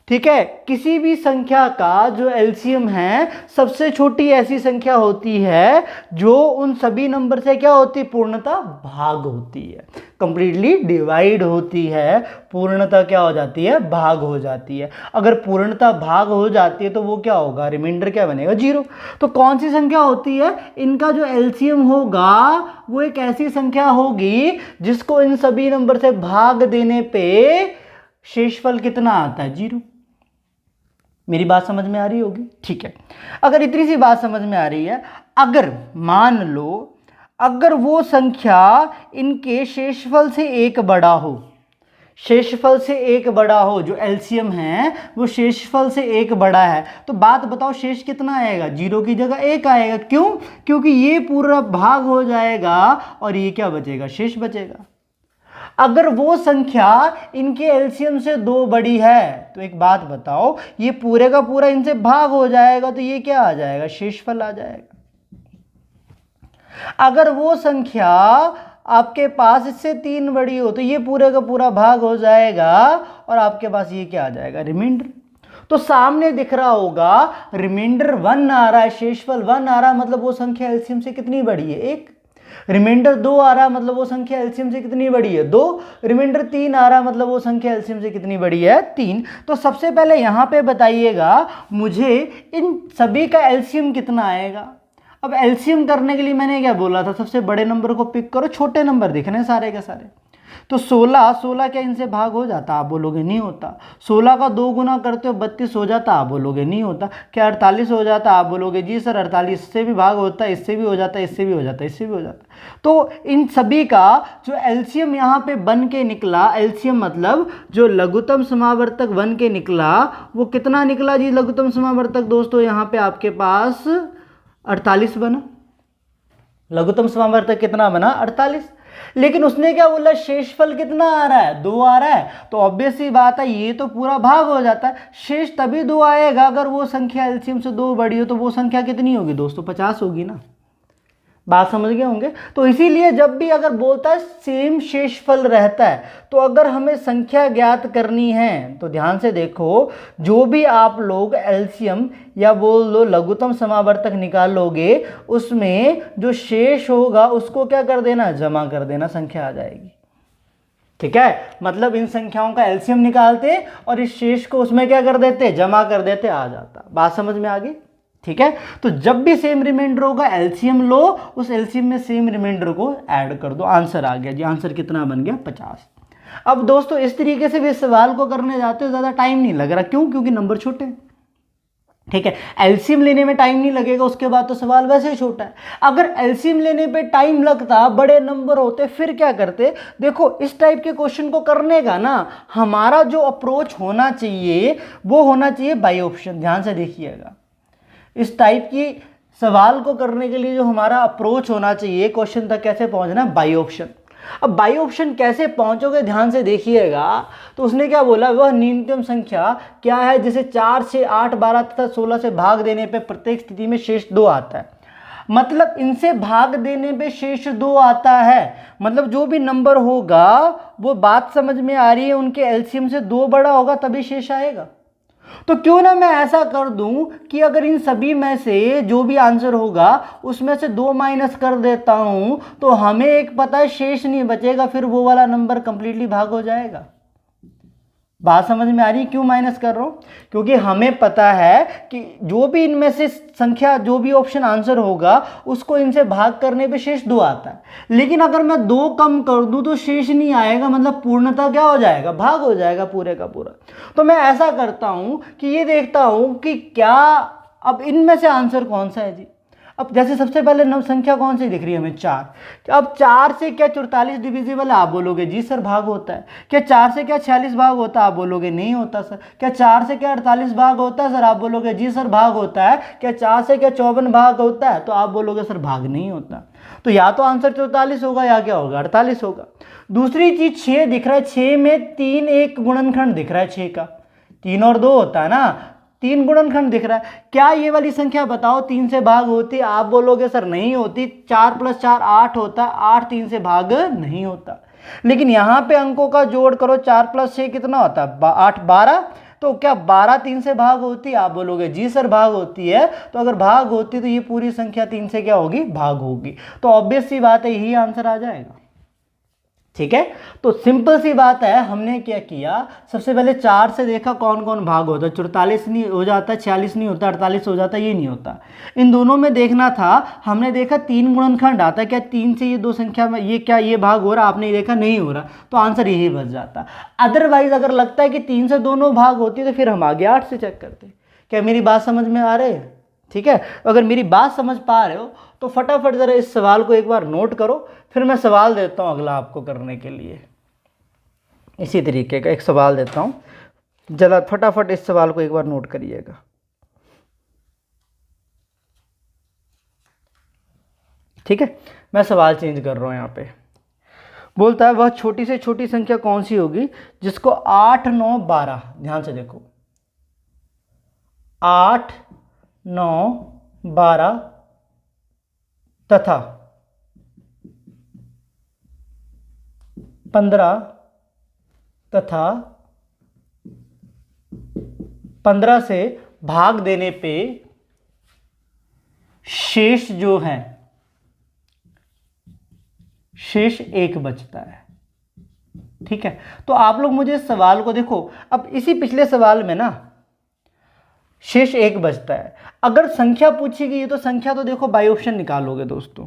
ठीक है, किसी भी संख्या का जो एलसीएम है सबसे छोटी ऐसी संख्या होती है जो उन सभी नंबर से क्या होती है? पूर्णतः भाग होती है, कंप्लीटली डिवाइड होती है, पूर्णतः क्या हो जाती है? भाग हो जाती है। अगर पूर्णतः भाग हो जाती है तो वो क्या होगा? रिमाइंडर क्या बनेगा? 0। तो कौन सी संख्या होती है? इनका जो एलसीएम होगा वो एक ऐसी संख्या होगी जिसको इन सभी नंबर से भाग देने पे शेषफल कितना आता है? 0। मेरी बात समझ में आ रही होगी? ठीक है, अगर इतनी सी बात समझ में आ रही है, अगर मान लो अगर वो संख्या इनके शेषफल से एक बड़ा हो, शेषफल से एक बड़ा हो, जो एलसीएम है वो शेषफल से एक बड़ा है, तो बात बताओ शेष कितना आएगा? 0 की जगह 1 आएगा। क्यों? क्योंकि ये पूरा भाग हो जाएगा और ये क्या बचेगा? शेष बचेगा। अगर वो संख्या इनके एलसीएम से 2 बड़ी है तो एक बात बताओ, ये पूरे का पूरा इनसे भाग हो जाएगा तो ये क्या आ जाएगा? शेषफल आ जाएगा। अगर वो संख्या आपके पास इससे 3 बड़ी हो तो ये पूरे का पूरा भाग हो जाएगा और आपके पास ये क्या आ जाएगा? रिमाइंडर। तो सामने दिख रहा होगा रिमाइंडर 1 आ रहा है, शेषफल 1 आ रहा है, मतलब वो संख्या एलसीएम से कितनी बड़ी है? 1। रिमाइंडर 2 आ रहा है, मतलब वो संख्या एलसीएम से कितनी बड़ी है? 2। रिमाइंडर 3 आ रहा है, मतलब वो संख्या एलसीएम से कितनी बड़ी है? 3। तो सबसे पहले यहां पे बताइएगा मुझे इन सभी का एलसीएम कितना आएगा। अब एलसीएम करने के लिए मैंने क्या बोला था? सबसे बड़े नंबर को पिक करो, छोटे नंबर दिखने सारे के सारे। तो 16 क्या इनसे भाग हो जाता? आप बोलोगे नहीं होता। 16 का 2 गुना करते हो 32 हो जाता? आप बोलोगे नहीं होता। क्या 48 हो जाता? आप बोलोगे जी सर 48 से भी भाग होता है, इससे भी हो जाता है, इससे भी हो जाता है, इससे भी हो जाता है। तो इन सभी का जो एलसीएम यहाँ पे बन के निकला, एलसीएम मतलब जो लघुत्तम समावर्तक बन के निकला, वो कितना निकला जी? लघुत्तम समावर्तक दोस्तों यहाँ पे आपके पास 48 बना। लघुत्तम समावर्तक कितना बना? 48। लेकिन उसने क्या बोला? शेषफल कितना आ रहा है? 2 आ रहा है। तो ऑब्वियस सी बात है ये तो पूरा भाग हो जाता है, शेष तभी 2 आएगा अगर वो संख्या एलसीएम से 2 बड़ी हो। तो वो संख्या कितनी होगी दोस्तों? 50 होगी ना। बात समझ गए होंगे। तो इसीलिए जब भी अगर बोलता है सेम शेषफल रहता है, तो अगर हमें संख्या ज्ञात करनी है तो ध्यान से देखो, जो भी आप लोग एलसीएम या बोल लो लघुत्तम समावर्तक निकालोगे, उसमें जो शेष होगा उसको क्या कर देना? जमा कर देना, संख्या आ जाएगी। ठीक है, मतलब इन संख्याओं का एलसीएम निकालते और इस शेष को उसमें क्या कर देते? जमा कर देते, आ जाता। बात समझ में आ गई? ठीक है, तो जब भी सेम रिमाइंडर होगा एलसीएम लो, उस एलसीएम में सेम रिमाइंडर को ऐड कर दो। आंसर आ गया जी। आंसर कितना बन गया? 50। अब दोस्तों इस तरीके से भी सवाल को करने जाते हो, ज्यादा टाइम नहीं लग रहा। क्यों? क्योंकि नंबर छोटे हैं। ठीक है, एलसीएम लेने में टाइम नहीं लगेगा, उसके बाद तो सवाल वैसे ही छोटा है। अगर एलसीएम लेने पे टाइम लगता, बड़े नंबर होते, फिर क्या करते? देखो इस टाइप के क्वेश्चन को करने का ना हमारा जो अप्रोच होना चाहिए वो होना चाहिए बाई ऑप्शन। ध्यान से देखिएगा, इस टाइप की सवाल को करने के लिए जो हमारा अप्रोच होना चाहिए, क्वेश्चन तक कैसे पहुंचना? By option. अब बाई ऑप्शन कैसे पहुंचोगे? ध्यान से देखिएगा। तो उसने क्या बोला? वह न्यूनतम संख्या क्या है जिसे 4 से 8, 12 तथा 16 से भाग देने पे प्रत्येक स्थिति में शेष 2 आता है। मतलब इनसे भाग देने पे शेष 2 आता है, मतलब जो भी नंबर होगा वो, बात समझ में आ रही है, उनके एलसीएम से 2 बड़ा होगा तभी शेष आएगा। तो क्यों ना मैं ऐसा कर दूं कि अगर इन सभी में से जो भी आंसर होगा उसमें से 2 माइनस कर देता हूं, तो हमें एक पता है शेष नहीं बचेगा, फिर वो वाला नंबर कंप्लीटली भाग हो जाएगा। बात समझ में आ रही है? क्यों माइनस कर रहा हूं? क्योंकि हमें पता है कि जो भी इनमें से संख्या, जो भी ऑप्शन आंसर होगा उसको इनसे भाग करने पे शेष 2 आता है। लेकिन अगर मैं 2 कम कर दूं तो शेष नहीं आएगा, मतलब पूर्णतः क्या हो जाएगा? भाग हो जाएगा पूरे का पूरा। तो मैं ऐसा करता हूं कि ये देखता हूं कि क्या अब इनमें से आंसर कौन सा है जी। अब जैसे सबसे पहले नव संख्या कौन सी दिख रही है हमें, 4। अब 4 से क्या 44 डिविजिबल है, आप बोलोगे जी सर भाग होता है। क्या 4 से क्या 46 भाग होता है, आप बोलोगे नहीं होता सर। क्या 4 से क्या 48 भाग होता है सर, आप बोलोगे जी सर भाग होता है। क्या 4 से क्या 54 भाग होता है, तो आप बोलोगे सर भाग नहीं होता। तो या तो आंसर 44 होगा या क्या होगा, 48 होगा। दूसरी चीज 6 दिख रहा है, 6 में 3 एक गुणनखंड दिख रहा है 6 का, 3 और 2 होता है ना, 3 गुणनखंड दिख रहा है। क्या ये वाली संख्या बताओ 3 से भाग होती, आप बोलोगे सर नहीं होती। 4 + 4 8 होता है, 8 3 से भाग नहीं होता। लेकिन यहां पे अंकों का जोड़ करो, 4 + 6 कितना होता है, 8 12। तो क्या 12 3 से भाग होती, आप बोलोगे जी सर भाग होती है। तो अगर भाग होती तो ये पूरी संख्या 3 से क्या होगी, भाग होगी। तो ऑब्वियस सी बात है यही आंसर आ जाएगा। ठीक है, तो सिंपल सी बात है, हमने क्या किया, सबसे पहले 4 से देखा कौन कौन भाग होता है, 44 नहीं हो जाता, 46 नहीं होता, 48 हो जाता, ये नहीं होता। इन दोनों में देखना था, हमने देखा 3 गुणनखंड आता है, क्या 3 से ये दो संख्या में ये क्या ये भाग हो रहा, आपने देखा नहीं हो रहा, तो आंसर यही बच जाता। अदरवाइज अगर लगता है कि 3 से दोनों भाग होती है तो फिर हम आगे 8 से चेक करते। क्या मेरी बात समझ में आ रही है? ठीक है, अगर मेरी बात समझ पा रहे हो तो फटाफट जरा इस सवाल को एक बार नोट करो, फिर मैं सवाल देता हूं अगला आपको करने के लिए। इसी तरीके का एक सवाल देता हूं, जरा फटाफट इस सवाल को एक बार नोट करिएगा। ठीक है, मैं सवाल चेंज कर रहा हूं। यहां पे बोलता है वह छोटी से छोटी संख्या कौन सी होगी जिसको 8 9 12, ध्यान से देखो, 8 9 12 तथा 15 तथा 15 से भाग देने पे शेष जो है, शेष 1 बचता है। ठीक है, तो आप लोग मुझे इस सवाल को देखो, अब इसी पिछले सवाल में ना शेष 1 बचता है। अगर संख्या पूछी गई तो संख्या तो देखो बाई ऑप्शन निकालोगे दोस्तों।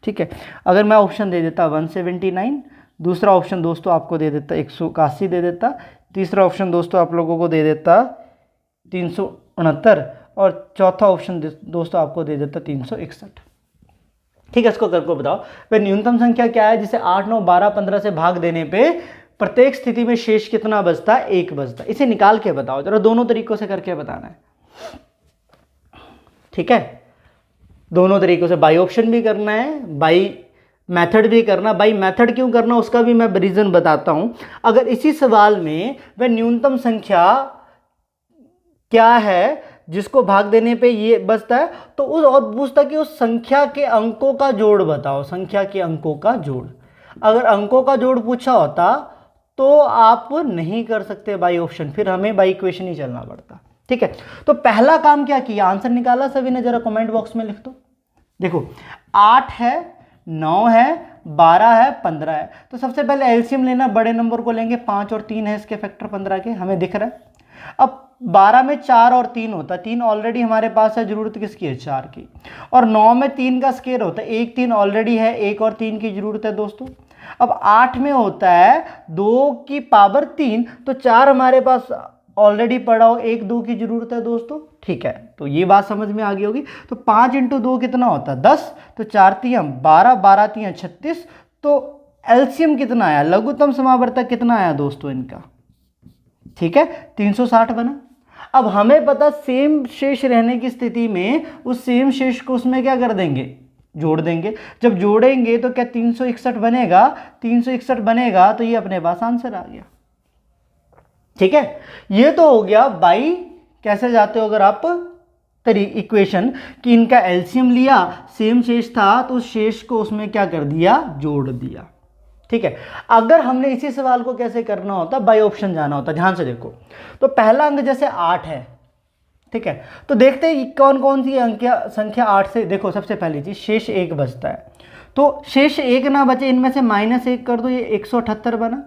ठीक है, अगर मैं ऑप्शन दे देता 179, दूसरा ऑप्शन दोस्तों आपको दे देता 181 दे देता, तीसरा ऑप्शन दोस्तों आप लोगों को दे देता 369 और चौथा ऑप्शन दोस्तों आपको दे देता 361। ठीक है, इसको करके बताओ वह न्यूनतम संख्या क्या है जिसे 8 9 12 15 से भाग देने पे प्रत्येक स्थिति में शेष कितना बचता है, 1 बचता है। इसे निकाल के बताओ जरा, दोनों तरीकों से करके बताना है। ठीक है, दोनों तरीकों से, बाई ऑप्शन भी करना है, बाई मेथड भी करना। बाई मेथड क्यों करना उसका भी मैं रीजन बताता हूं। अगर इसी सवाल में वह न्यूनतम संख्या क्या है जिसको भाग देने पे ये बचता है, तो उस और पूछता कि उस संख्या के अंकों का जोड़ बताओ, संख्या के अंकों का जोड़। अगर अंकों का जोड़ पूछा होता तो आप नहीं कर सकते बाई ऑप्शन, फिर हमें बाई इक्वेशन ही चलना पड़ता। ठीक है, तो पहला काम क्या किया, आंसर निकाला सभी ने, जरा कमेंट बॉक्स में लिख दो। देखो 8 है, 9 है, 12 है, 15 है, तो सबसे पहले एलसीएम लेना, बड़े नंबर को लेंगे, 5 और 3 है इसके फैक्टर 15 के, हमें दिख रहा है। अब 12 में 4 और 3 होता है, 3 ऑलरेडी हमारे पास है, जरूरत किसकी है, 4 की। और 9 में 3 का स्क्वायर होता है, 1 3 ऑलरेडी है, 1 और 3 की जरूरत है दोस्तों। अब 8 में होता है 2 की पावर 3, तो 4 हमारे पास ऑलरेडी पड़ा हो, 1 2 की जरूरत है दोस्तों। ठीक है, तो ये बात समझ में आ गई होगी। तो 5 × 2 कितना होता है, 10, तो 4 3 12, 12 3 36, तो एलसीएम कितना आया, लघुत्तम समावर्तक कितना आया दोस्तों इनका। ठीक है, 360 बना। अब हमें पता सेम शेष रहने की स्थिति में उस सेम शेष को उसमें क्या कर देंगे, जोड़ देंगे। जब जोड़ेंगे तो क्या 361 बनेगा, 361 बनेगा, तो ये अपने पास आंसर आ गया। ठीक है, ये तो हो गया बाई, कैसे जाते हो अगर आप इक्वेशन कि इनका एलसीएम लिया, सेम शेष था तो उस शेष को उसमें क्या कर दिया, जोड़ दिया। ठीक है, अगर हमने इसी सवाल को कैसे करना होता, बाई ऑप्शन जाना होता। ध्यान से देखो, तो पहला अंक जैसे 8 है, ठीक है, तो देखते हैं कौन कौन सी संख्या 8 से, देखो सबसे पहली चीज शेष 1 बचता है, तो शेष 1 ना बचे, इनमें से -1 कर दो, ये 178 बना,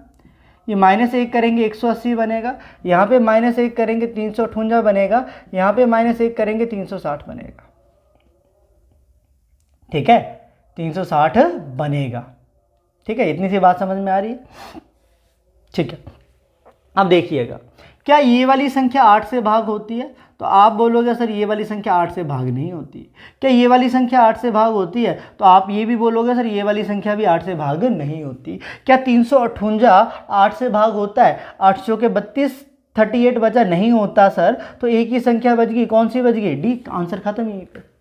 ये -1 करेंगे 180 बनेगा, यहाँ पे -1 करेंगे 358 बनेगा, यहाँ पे -1 करेंगे 360 बनेगा। ठीक है, 360 बनेगा। ठीक है, इतनी सी बात समझ में आ रही है। ठीक है, अब देखिएगा क्या ये वाली संख्या 8 से भाग होती है, तो आप बोलोगे सर ये वाली संख्या 8 से भाग नहीं होती। क्या ये वाली संख्या 8 से भाग होती है? तो आप ये भी बोलोगे सर ये वाली संख्या भी 8 से भाग नहीं होती। क्या 358 8 से भाग होता है? 8 के 32, 38 बचा नहीं होता सर। तो एक ही संख्या बच गई, कौन सी बच गई? डी। आंसर खत्म यहीं पे।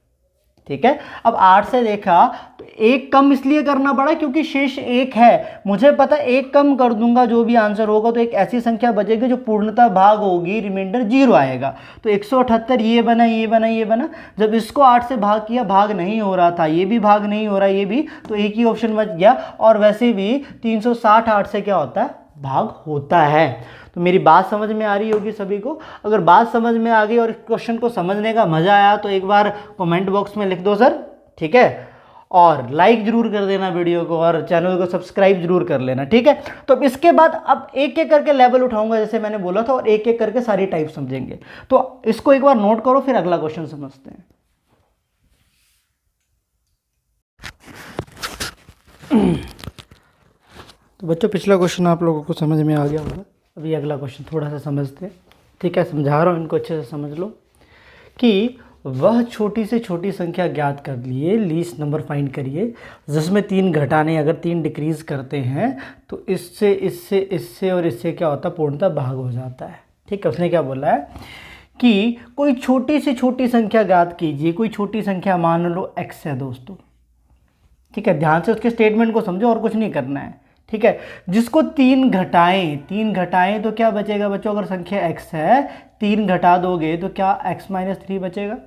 ठीक है, अब 8 से देखा तो एक कम इसलिए करना पड़ा क्योंकि शेष एक है। मुझे पता एक कम कर दूंगा जो भी आंसर होगा तो एक ऐसी संख्या बचेगी जो पूर्णतः भाग होगी, रिमाइंडर 0 आएगा। तो 178 ये बना, ये बना, ये बना। जब इसको 8 से भाग किया, भाग नहीं हो रहा था, ये भी भाग नहीं हो रहा, ये भी, तो एक ही ऑप्शन बच गया। और वैसे भी 360 8 से क्या होता है? भाग होता है। तो मेरी बात समझ में आ रही होगी सभी को। अगर बात समझ में आ गई और क्वेश्चन को समझने का मजा आया तो एक बार कमेंट बॉक्स में लिख दो सर, ठीक है। और लाइक जरूर कर देना वीडियो को और चैनल को सब्सक्राइब जरूर कर लेना, ठीक है। तो इसके बाद अब एक एक करके लेवल उठाऊंगा जैसे मैंने बोला था, और एक एक करके सारी टाइप समझेंगे। तो इसको एक बार नोट करो, फिर अगला क्वेश्चन समझते हैं। तो बच्चों पिछला क्वेश्चन आप लोगों को समझ में आ गया होगा। अभी अगला क्वेश्चन थोड़ा सा समझते हैं, ठीक है। समझा रहा हूँ, इनको अच्छे से समझ लो कि वह छोटी से छोटी संख्या ज्ञात कर लिए, लीस्ट नंबर फाइंड करिए जिसमें 3 घटाने अगर 3 डिक्रीज करते हैं तो इससे इससे इससे और इससे क्या होता है? पूर्णतः भाग हो जाता है। ठीक है, उसने क्या बोला है कि कोई छोटी से छोटी संख्या ज्ञात कीजिए। कोई छोटी संख्या मान लो x है दोस्तों, ठीक है। ध्यान से उसके स्टेटमेंट को समझो और कुछ नहीं करना है, ठीक है। जिसको 3 घटाएं तो क्या बचेगा बच्चों? अगर संख्या x है, 3 घटा दोगे तो क्या x - 3 बचेगा?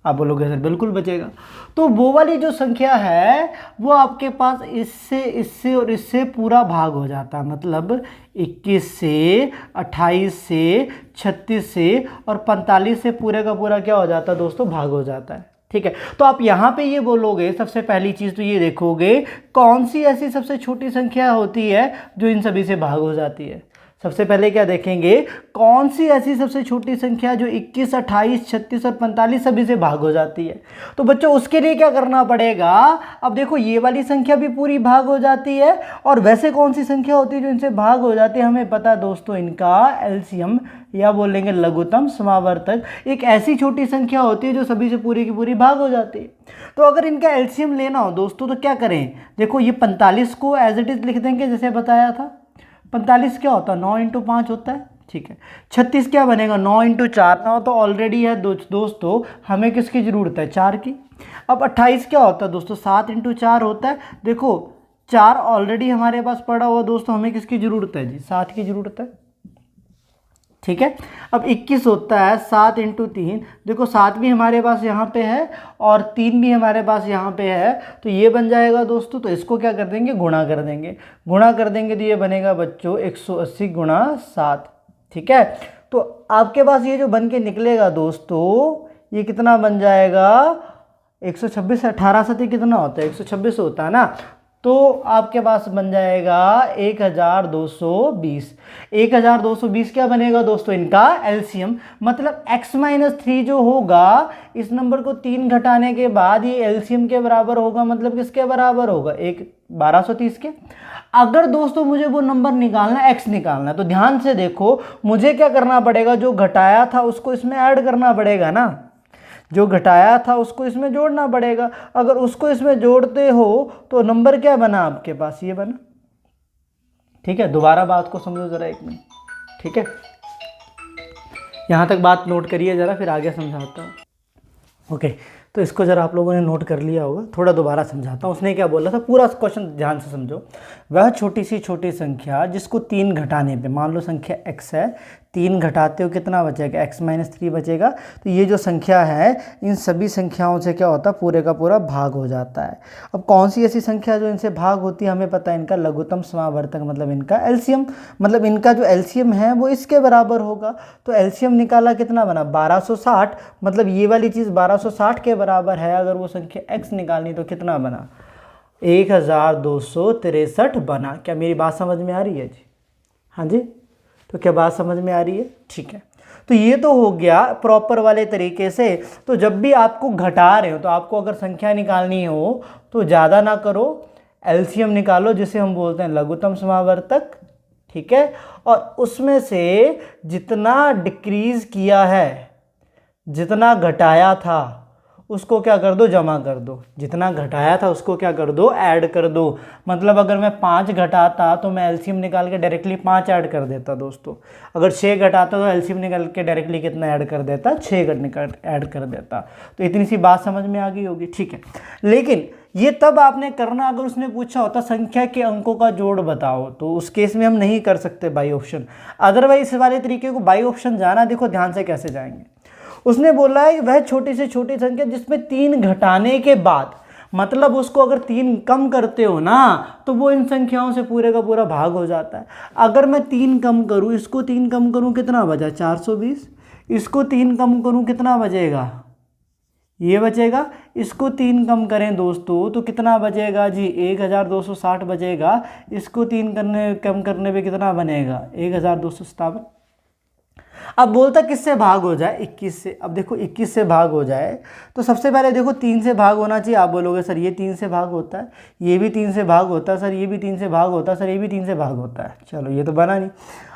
आप बोलोगे सर बिल्कुल बचेगा। तो वो वाली जो संख्या है वो आपके पास इससे इससे और इससे पूरा भाग हो जाता है। मतलब 21 से, 28 से, 36 से और 45 से पूरे का पूरा क्या हो जाता है दोस्तों? भाग हो जाता है। ठीक है, तो आप यहाँ पे ये बोलोगे, सबसे पहली चीज़ तो ये देखोगे कौन सी ऐसी सबसे छोटी संख्या होती है जो इन सभी से भाग हो जाती है। सबसे पहले क्या देखेंगे? कौन सी ऐसी सबसे छोटी संख्या जो 21, 28, 36 और 45 सभी से भाग हो जाती है। तो बच्चों उसके लिए क्या करना पड़ेगा? अब देखो ये वाली संख्या भी पूरी भाग हो जाती है, और वैसे कौन सी संख्या होती है जो इनसे भाग हो जाती है? हमें पता है दोस्तों, इनका एलसीएम या बोलेंगे लघुत्तम समावर्तक एक ऐसी छोटी संख्या होती है जो सभी से पूरी की पूरी भाग हो जाती है। तो अगर इनका एलसीएम लेना हो दोस्तों तो क्या करें? देखो ये 45 को एज इट इज लिख देंगे जैसे बताया था। 45 क्या होता है? 9 × 5 होता है, ठीक है। 36 क्या बनेगा? 9 × 4। 9 तो ऑलरेडी है दोस्तों, हमें किसकी ज़रूरत है? 4 की। अब 28 क्या होता है दोस्तों? 7 × 4 होता है। देखो 4 ऑलरेडी हमारे पास पड़ा हुआ दोस्तों, हमें किसकी ज़रूरत है जी? 7 की ज़रूरत है, ठीक है। अब 21 होता है 7 × 3। देखो 7 भी हमारे पास यहाँ पे है और 3 भी हमारे पास यहाँ पे है, तो ये बन जाएगा दोस्तों। तो इसको क्या कर देंगे? गुणा कर देंगे। गुणा कर देंगे तो ये बनेगा बच्चों 180 × 7, ठीक है। तो आपके पास ये जो बन के निकलेगा दोस्तों, ये कितना बन जाएगा? 126। 18 7 कितना होता है? 126 होता है ना। तो आपके पास बन जाएगा 1220। 1220 क्या बनेगा दोस्तों? इनका एलसीएम। मतलब x - 3 जो होगा, इस नंबर को 3 घटाने के बाद ये एलसीएम के बराबर होगा। मतलब किसके बराबर होगा? 1230 के। अगर दोस्तों मुझे वो नंबर निकालना है, x निकालना है, तो ध्यान से देखो मुझे क्या करना पड़ेगा? जो घटाया था उसको इसमें ऐड करना पड़ेगा ना। जो घटाया था उसको इसमें जोड़ना पड़ेगा। अगर उसको इसमें जोड़ते हो तो नंबर क्या बना आपके पास? ये बना, ठीक है। दोबारा बात को समझो जरा एक मिनट, ठीक है। यहाँ तक बात नोट करिए जरा, फिर आगे समझाता हूँ। ओके, तो इसको जरा आप लोगों ने नोट कर लिया होगा, थोड़ा दोबारा समझाता हूँ। उसने क्या बोला था, पूरा क्वेश्चन ध्यान से समझो। वह छोटी सी छोटी संख्या जिसको 3 घटाने पे, मान लो संख्या x है, 3 घटाते हो कितना बचेगा? x - 3 बचेगा। तो ये जो संख्या है इन सभी संख्याओं से क्या होता है? पूरे का पूरा भाग हो जाता है। अब कौन सी ऐसी संख्या जो इनसे भाग होती है? हमें पता है इनका लघुत्तम समावर्तक, मतलब इनका एलसीएम। मतलब इनका जो एलसीएम है वो इसके बराबर होगा। तो एलसीएम निकाला कितना बना? 1260। मतलब ये वाली चीज़ 1260 के बराबर है। अगर वो संख्या x निकालनी तो कितना बना? 1263 बना। क्या मेरी बात समझ में आ रही है जी? हाँ जी, तो क्या बात समझ में आ रही है? ठीक है, तो ये तो हो गया प्रॉपर वाले तरीके से। तो जब भी आपको घटा रहे हो, तो आपको अगर संख्या निकालनी हो तो ज़्यादा ना करो, एलसीएम निकालो जिसे हम बोलते हैं लघुत्तम समावर्तक, ठीक है। और उसमें से जितना डिक्रीज किया है, जितना घटाया था उसको क्या कर दो, जमा कर दो। जितना घटाया था उसको क्या कर दो, ऐड कर दो। मतलब अगर मैं 5 घटाता तो मैं एलसीएम निकाल के डायरेक्टली 5 ऐड कर देता दोस्तों। अगर 6 घटाता तो एलसीएम निकाल के डायरेक्टली कितना ऐड कर देता, 6 ऐड कर देता। तो इतनी सी बात समझ में आ गई होगी, ठीक है। लेकिन ये तब आपने करना अगर उसने पूछा होता संख्या के अंकों का जोड़ बताओ, तो उस केस में हम नहीं कर सकते बाई ऑप्शन। अदरवाइज इस वाले तरीके को बाई ऑप्शन जाना, देखो ध्यान से कैसे जाएंगे। उसने बोला है वह छोटी से छोटी संख्या जिसमें 3 घटाने के बाद, मतलब उसको अगर 3 कम करते हो ना तो वो इन संख्याओं से पूरे का पूरा भाग हो जाता है। अगर मैं 3 कम करूँ, इसको 3 कम करूँ कितना बचा, 420। इसको 3 कम करूँ कितना बचेगा, ये बचेगा। इसको 3 कम करें दोस्तों तो कितना बचेगा जी, 1260 बचेगा। इसको 3 कम करने पे कितना बनेगा, 1257। अब बोलता किससे भाग हो जाए, 21 से। अब देखो 21 से भाग हो जाए तो सबसे पहले देखो 3 से भाग होना चाहिए। आप बोलोगे सर ये 3 से भाग होता है, ये भी 3 से भाग होता है, सर ये भी 3 से भाग होता है, सर ये भी 3 से भाग होता है। चलो ये तो बना नहीं।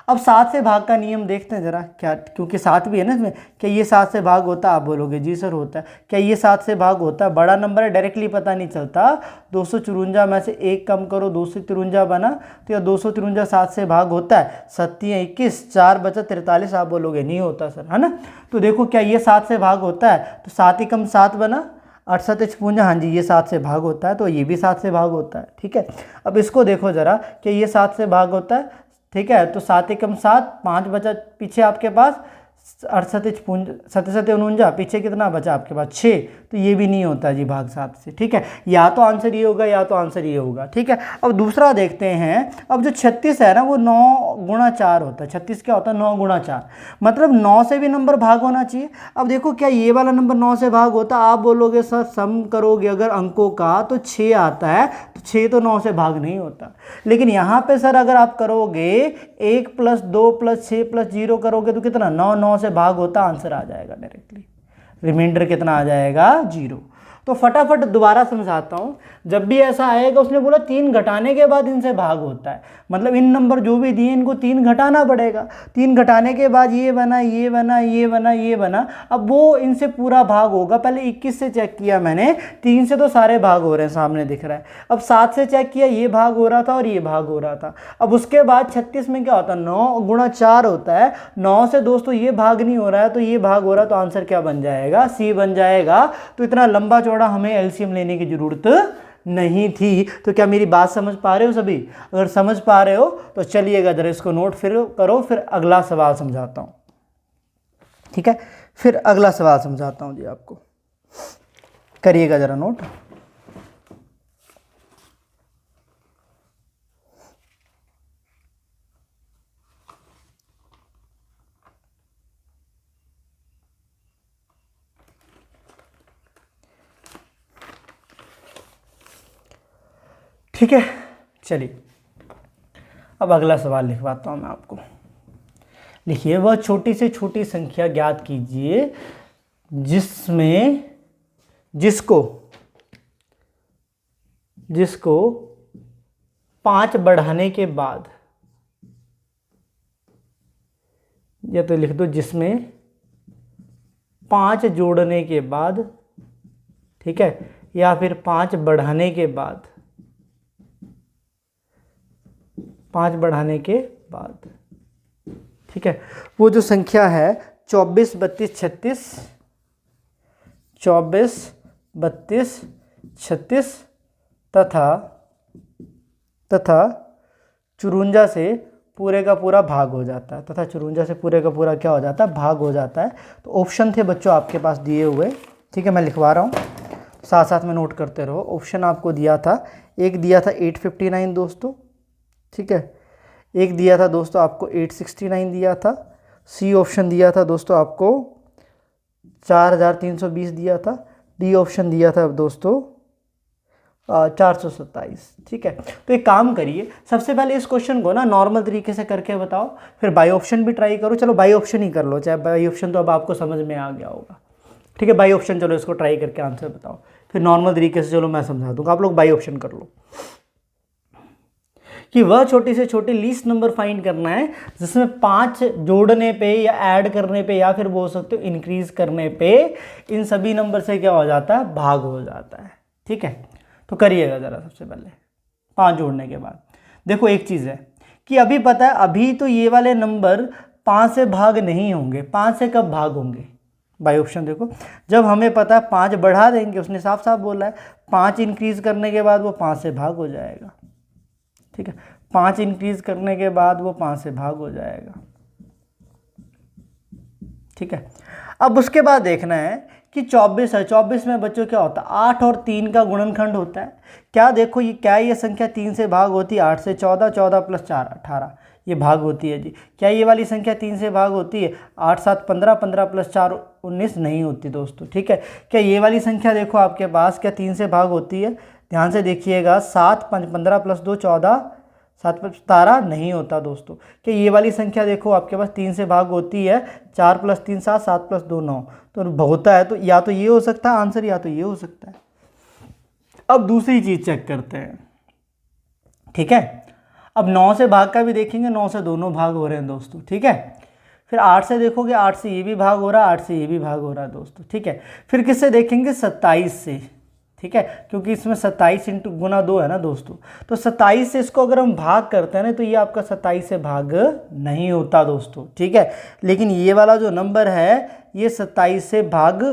अब 7 से भाग का नियम देखते हैं ज़रा, क्या, क्योंकि 7 भी है ना इसमें। क्या ये 7 से भाग होता है, आप बोलोगे जी सर होता है। क्या ये 7 से भाग होता है, बड़ा नंबर है डायरेक्टली पता नहीं चलता। 254 में से 1 कम करो, 253 बना। तो यह 253 7 से भाग होता है, 7 21, 4 बचा 43। आप बोलोगे नहीं होता सर, है ना। तो देखो क्या ये 7 से भाग होता है, तो 7 एकम 7 बना, 8 7 56, हाँ जी ये 7 से भाग होता है। तो ये भी 7 से भाग होता है, ठीक है। अब इसको देखो ज़रा कि ये 7 से भाग होता है, ठीक है। तो 7 एकम 7, 5 बचा पीछे आपके पास, 8 7 49, पीछे कितना बचा आपके पास 6। तो ये भी नहीं होता जी भाग 7 से, ठीक है। या तो आंसर ये होगा या तो आंसर ये होगा, ठीक है। अब दूसरा देखते हैं। अब जो 36 है ना वो 9 गुणा 4 होता है। 36 क्या होता है, 9 गुणा 4, मतलब 9 से भी नंबर भाग होना चाहिए। अब देखो क्या ये वाला नंबर 9 से भाग होता, आप बोलोगे सर सम करोगे अगर अंकों का तो 6 आता है, तो 6 तो 9 से भाग नहीं होता। लेकिन यहाँ पे सर अगर आप करोगे 1 + 2 + 6 + 0 करोगे तो कितना, 9 9 से भाग होता, आंसर आ जाएगा डायरेक्टली। रिमाइंडर कितना आ जाएगा, 0। तो फटाफट दोबारा समझाता हूँ। जब भी ऐसा आएगा, उसने बोला 3 घटाने के बाद इनसे भाग होता है, मतलब इन नंबर जो भी दिए इनको 3 घटाना पड़ेगा। 3 घटाने के बाद ये बना, ये बना, ये बना, ये बना। अब वो इनसे पूरा भाग होगा। पहले 21 से चेक किया मैंने, 3 से तो सारे भाग हो रहे हैं, सामने दिख रहा है। अब 7 से चेक किया, ये भाग हो रहा था और ये भाग हो रहा था। अब उसके बाद 36 में क्या होता है, 9 गुणा 4 होता है। 9 से दोस्तों ये भाग नहीं हो रहा है तो ये भाग हो रहा है, तो आंसर क्या बन जाएगा, सी बन जाएगा। तो इतना लंबा चौड़ा हमें एलसीएम लेने की जरूरत नहीं थी। तो क्या मेरी बात समझ पा रहे हो सभी? अगर समझ पा रहे हो तो चलिएगा जरा इसको नोट फिर करो, फिर अगला सवाल समझाता हूं, ठीक है। फिर अगला सवाल समझाता हूं जी आपको, करिएगा जरा नोट। ठीक है, चलिए अब अगला सवाल लिखवाता हूं मैं आपको। लिखिए, वह छोटी से छोटी संख्या ज्ञात कीजिए जिसमें जिसको 5 बढ़ाने के बाद, या तो लिख दो जिसमें 5 जोड़ने के बाद, ठीक है, या फिर 5 बढ़ाने के बाद, 5 बढ़ाने के बाद, ठीक है। वो जो संख्या है 24 32 36, 24 32 36 तथा 54 से पूरे का पूरा भाग हो जाता है, तथा 54 से पूरे का पूरा क्या हो जाता है, भाग हो जाता है। तो ऑप्शन थे बच्चों आपके पास दिए हुए, ठीक है, मैं लिखवा रहा हूँ, साथ साथ में नोट करते रहो। ऑप्शन आपको दिया था, एक दिया था 859 दोस्तों, ठीक है, एक दिया था दोस्तों आपको 869 दिया था। सी ऑप्शन दिया था दोस्तों आपको 4320 दिया था। डी ऑप्शन दिया था दोस्तों 427, ठीक है। तो एक काम करिए, सबसे पहले इस क्वेश्चन को ना नॉर्मल तरीके से करके बताओ, फिर बाई ऑप्शन भी ट्राई करो। चलो बाई ऑप्शन ही कर लो, चाहे बाई ऑप्शन तो अब आपको समझ में आ गया होगा, ठीक है। बाई ऑप्शन चलो इसको ट्राई करके आंसर बताओ, फिर नॉर्मल तरीके से चलो मैं समझा दूंगा, आप लोग बाई ऑप्शन कर लो। कि वह छोटी से छोटी लीस्ट नंबर फाइंड करना है जिसमें 5 जोड़ने पे या ऐड करने पे या फिर बोल सकते हो इंक्रीज करने पे इन सभी नंबर से क्या हो जाता है, भाग हो जाता है। ठीक है, तो करिएगा ज़रा सबसे पहले 5 जोड़ने के बाद। देखो एक चीज़ है कि अभी पता है अभी तो ये वाले नंबर 5 से भाग नहीं होंगे, 5 से कब भाग होंगे, बाई ऑप्शन देखो, जब हमें पता है 5 बढ़ा देंगे, उसने साफ साफ बोला है 5 इंक्रीज करने के बाद वो 5 से भाग हो जाएगा। ठीक है, 5 इंक्रीज करने के बाद वो 5 से भाग हो जाएगा। ठीक है, अब उसके बाद देखना है कि 24 है, 24 में बच्चों क्या होता है, 8 और 3 का गुणनखंड होता है। क्या देखो ये क्या, ये संख्या 3 से भाग होती है, 8 से 14, 14 प्लस 4 18, ये भाग होती है जी। क्या ये वाली संख्या 3 से भाग होती है, 8 7 15, 15 प्लस 4 19, नहीं होती दोस्तों। ठीक है, क्या ये वाली संख्या देखो आपके पास क्या 3 से भाग होती है, ध्यान से देखिएगा, 7 5 15 प्लस 2 14, 7 प्लस 17, नहीं होता दोस्तों। क्या ये वाली संख्या देखो आपके पास 3 से भाग होती है, 4 प्लस 3 7, 7 प्लस 2 9, तो होता है, तो या तो ये हो सकता है आंसर या तो ये हो सकता है। अब दूसरी चीज़ चेक करते हैं। ठीक है, अब 9 से भाग का भी देखेंगे, 9 से दोनों भाग हो रहे हैं दोस्तों। ठीक है, फिर 8 से देखोगे, 8 से ये भी भाग हो रहा है, 8 से ये भी भाग हो रहा है दोस्तों। ठीक है, फिर किससे देखेंगे, 27 से। ठीक है, क्योंकि इसमें 27 इंटू गुना 2 है ना दोस्तों, तो 27 से इसको अगर हम भाग करते हैं ना तो ये आपका 27 से भाग नहीं होता दोस्तों। ठीक है, लेकिन ये वाला जो नंबर है ये 27 से भाग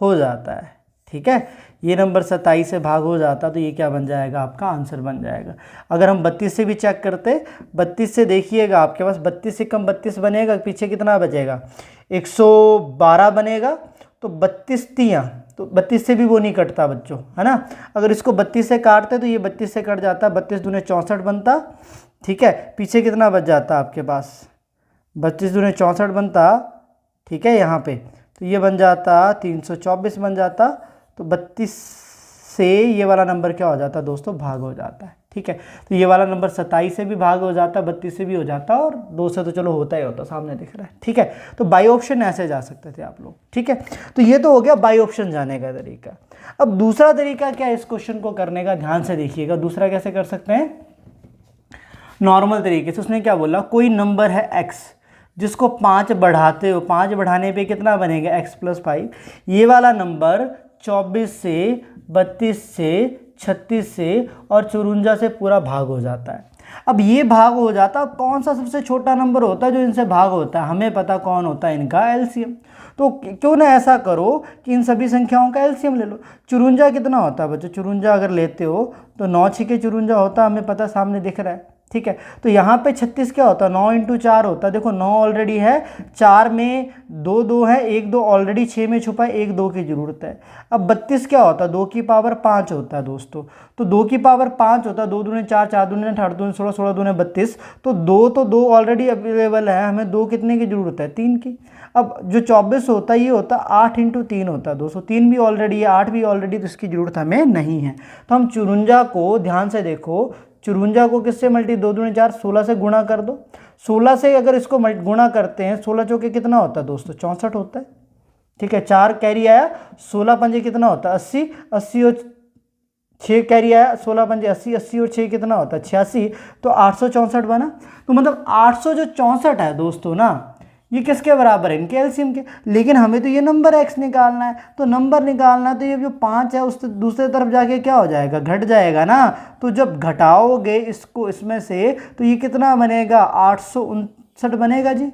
हो जाता है। ठीक है, ये नंबर 27 से भाग हो जाता तो ये क्या बन जाएगा, आपका आंसर बन जाएगा। अगर हम 32 से भी चेक करते, 32 से देखिएगा आपके पास 32 से कम 32 बनेगा, पीछे कितना बचेगा, 112 बनेगा, तो 32 तियाँ, तो 32 से भी वो नहीं कटता बच्चों, है ना। अगर इसको 32 से काटते तो ये 32 से कट जाता, 32 दूने 64 बनता। ठीक है, पीछे कितना बच जाता आपके पास, 32 दूने 64 बनता। ठीक है, यहाँ पे तो ये बन जाता 324 बन जाता, तो 32 से ये वाला नंबर क्या हो जाता दोस्तों, भाग हो जाता है। ठीक है, तो ये वाला नंबर 27 से भी भाग हो जाता, 32 से भी हो जाता, और 2 से तो चलो होता ही होता, सामने दिख रहा है। ठीक है, तो बाई ऑप्शन ऐसे जा सकते थे आप लोग। ठीक है, तो ये तो हो गया बाई ऑप्शन जाने का तरीका। अब दूसरा तरीका क्या है इस क्वेश्चन को करने का, ध्यान से देखिएगा। दूसरा कैसे कर सकते हैं, नॉर्मल तरीके से। उसने क्या बोला, कोई नंबर है x जिसको 5 बढ़ाते हो, 5 बढ़ाने पे कितना बनेगा, x + 5। ये वाला नंबर 24 से, 32 से, 36 से और 54 से पूरा भाग हो जाता है। अब ये भाग हो जाता, कौन सा सबसे छोटा नंबर होता है जो इनसे भाग होता है, हमें पता कौन होता है, इनका एलसीएम। तो क्यों ना ऐसा करो कि इन सभी संख्याओं का एलसीएम ले लो। 54 कितना होता है बच्चों, 54 अगर लेते हो तो 9 6 के 54 होता है, हमें पता सामने दिख रहा है। ठीक है, तो यहाँ पे 36 क्या होता है, 9 × 4 होता है। देखो 9 ऑलरेडी है, 4 में 2 2 है, 1 2 ऑलरेडी 6 में छुपा है, 1 2 की जरूरत है। अब 32 क्या होता है, 2 की पावर 5 होता है दोस्तों। तो 2 की पावर 5 होता है, 2 दूने 4, 4 दूने 8, 8 दूने 16, 16 दूने 32, तो 2 ऑलरेडी अवेलेबल है, हमें 2 कितने की जरूरत है, 3 की। अब जो 24 होता है ये होता है 8 × 3 होता है दोस्तों, 3 भी ऑलरेडी है, 8 भी ऑलरेडी, तो इसकी जरूरत हमें नहीं है। तो हम 54 को, ध्यान से देखो, 54 को किससे मल्टी, 2 दूने 4, 16 से गुणा कर दो। 16 से अगर इसको गुणा करते हैं, 16 चौके कितना होता है दोस्तों, 64 होता है। ठीक है, 4 कैरी आया, 16 पंजे कितना होता है, 80, 80 और 6 कैरी आया, 16 पंजे 80, 80 और 6 कितना होता है, 86, तो 864 बना। तो मतलब 864 है दोस्तों ना, ये किसके बराबर है, इनके एलसीएम के। लेकिन हमें तो ये नंबर x निकालना है, तो नंबर निकालना है, तो ये जो 5 है उससे दूसरे तरफ जाके क्या हो जाएगा, घट जाएगा ना। तो जब घटाओगे इसको इसमें से, तो ये कितना बनेगा, 859 बनेगा जी।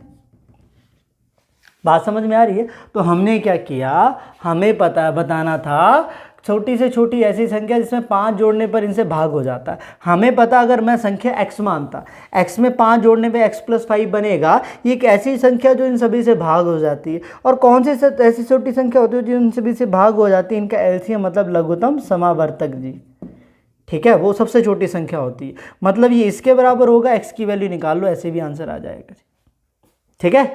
बात समझ में आ रही है। तो हमने क्या किया, हमें बताना था छोटी से छोटी ऐसी संख्या जिसमें 5 जोड़ने पर इनसे भाग हो जाता है। हमें पता, अगर मैं संख्या x मानता, x में 5 जोड़ने पे x + 5 बनेगा, ये एक ऐसी संख्या जो इन सभी से भाग हो जाती है। और कौन सी ऐसी छोटी संख्या होती है जो इन सभी से भाग हो जाती है, इनका एलसीएम मतलब लघुत्तम समावर्तक जी। ठीक है, वो सबसे छोटी संख्या होती है, मतलब ये इसके बराबर होगा, x की वैल्यू निकाल लो, ऐसे भी आंसर आ जाएगा। ठीक है,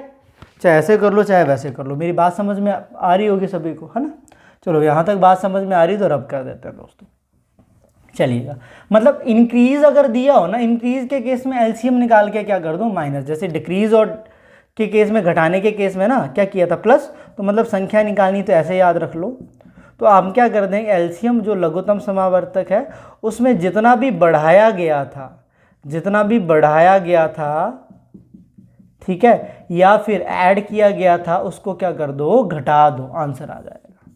चाहे ऐसे कर लो चाहे वैसे कर लो। मेरी बात समझ में आ रही होगी सभी को, है ना। चलो यहाँ तक बात समझ में आ रही तो रब कर देते हैं दोस्तों। चलिएगा, मतलब इंक्रीज अगर दिया हो ना, इंक्रीज के केस में एलसीएम निकाल के क्या कर दो, माइनस। जैसे डिक्रीज और के केस में, घटाने के केस में ना क्या किया था, प्लस। तो मतलब संख्या निकालनी तो ऐसे याद रख लो। तो हम क्या कर देंगे, एलसीएम जो लघुत्तम समावर्तक है उसमें जितना भी बढ़ाया गया था, जितना भी बढ़ाया गया था, ठीक है, या फिर ऐड किया गया था, उसको क्या कर दो, घटा दो, आंसर आ जाएगा।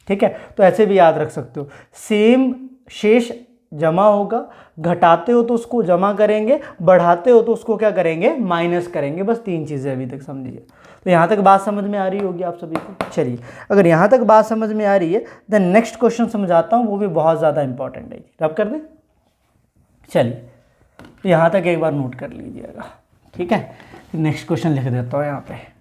ठीक है, तो ऐसे भी याद रख सकते हो। सेम शेष जमा होगा, घटाते हो तो उसको जमा करेंगे, बढ़ाते हो तो उसको क्या करेंगे, माइनस करेंगे। बस 3 चीज़ें अभी तक समझिए। तो यहाँ तक बात समझ में आ रही होगी आप सभी को। चलिए, अगर यहाँ तक बात समझ में आ रही है देन नेक्स्ट क्वेश्चन समझाता हूँ, वो भी बहुत ज़्यादा इंपॉर्टेंट है। रब कर दें। चलिए, तो यहाँ तक एक बार नोट कर लीजिएगा। ठीक है, नेक्स्ट क्वेश्चन लिख देता हूँ यहाँ पे।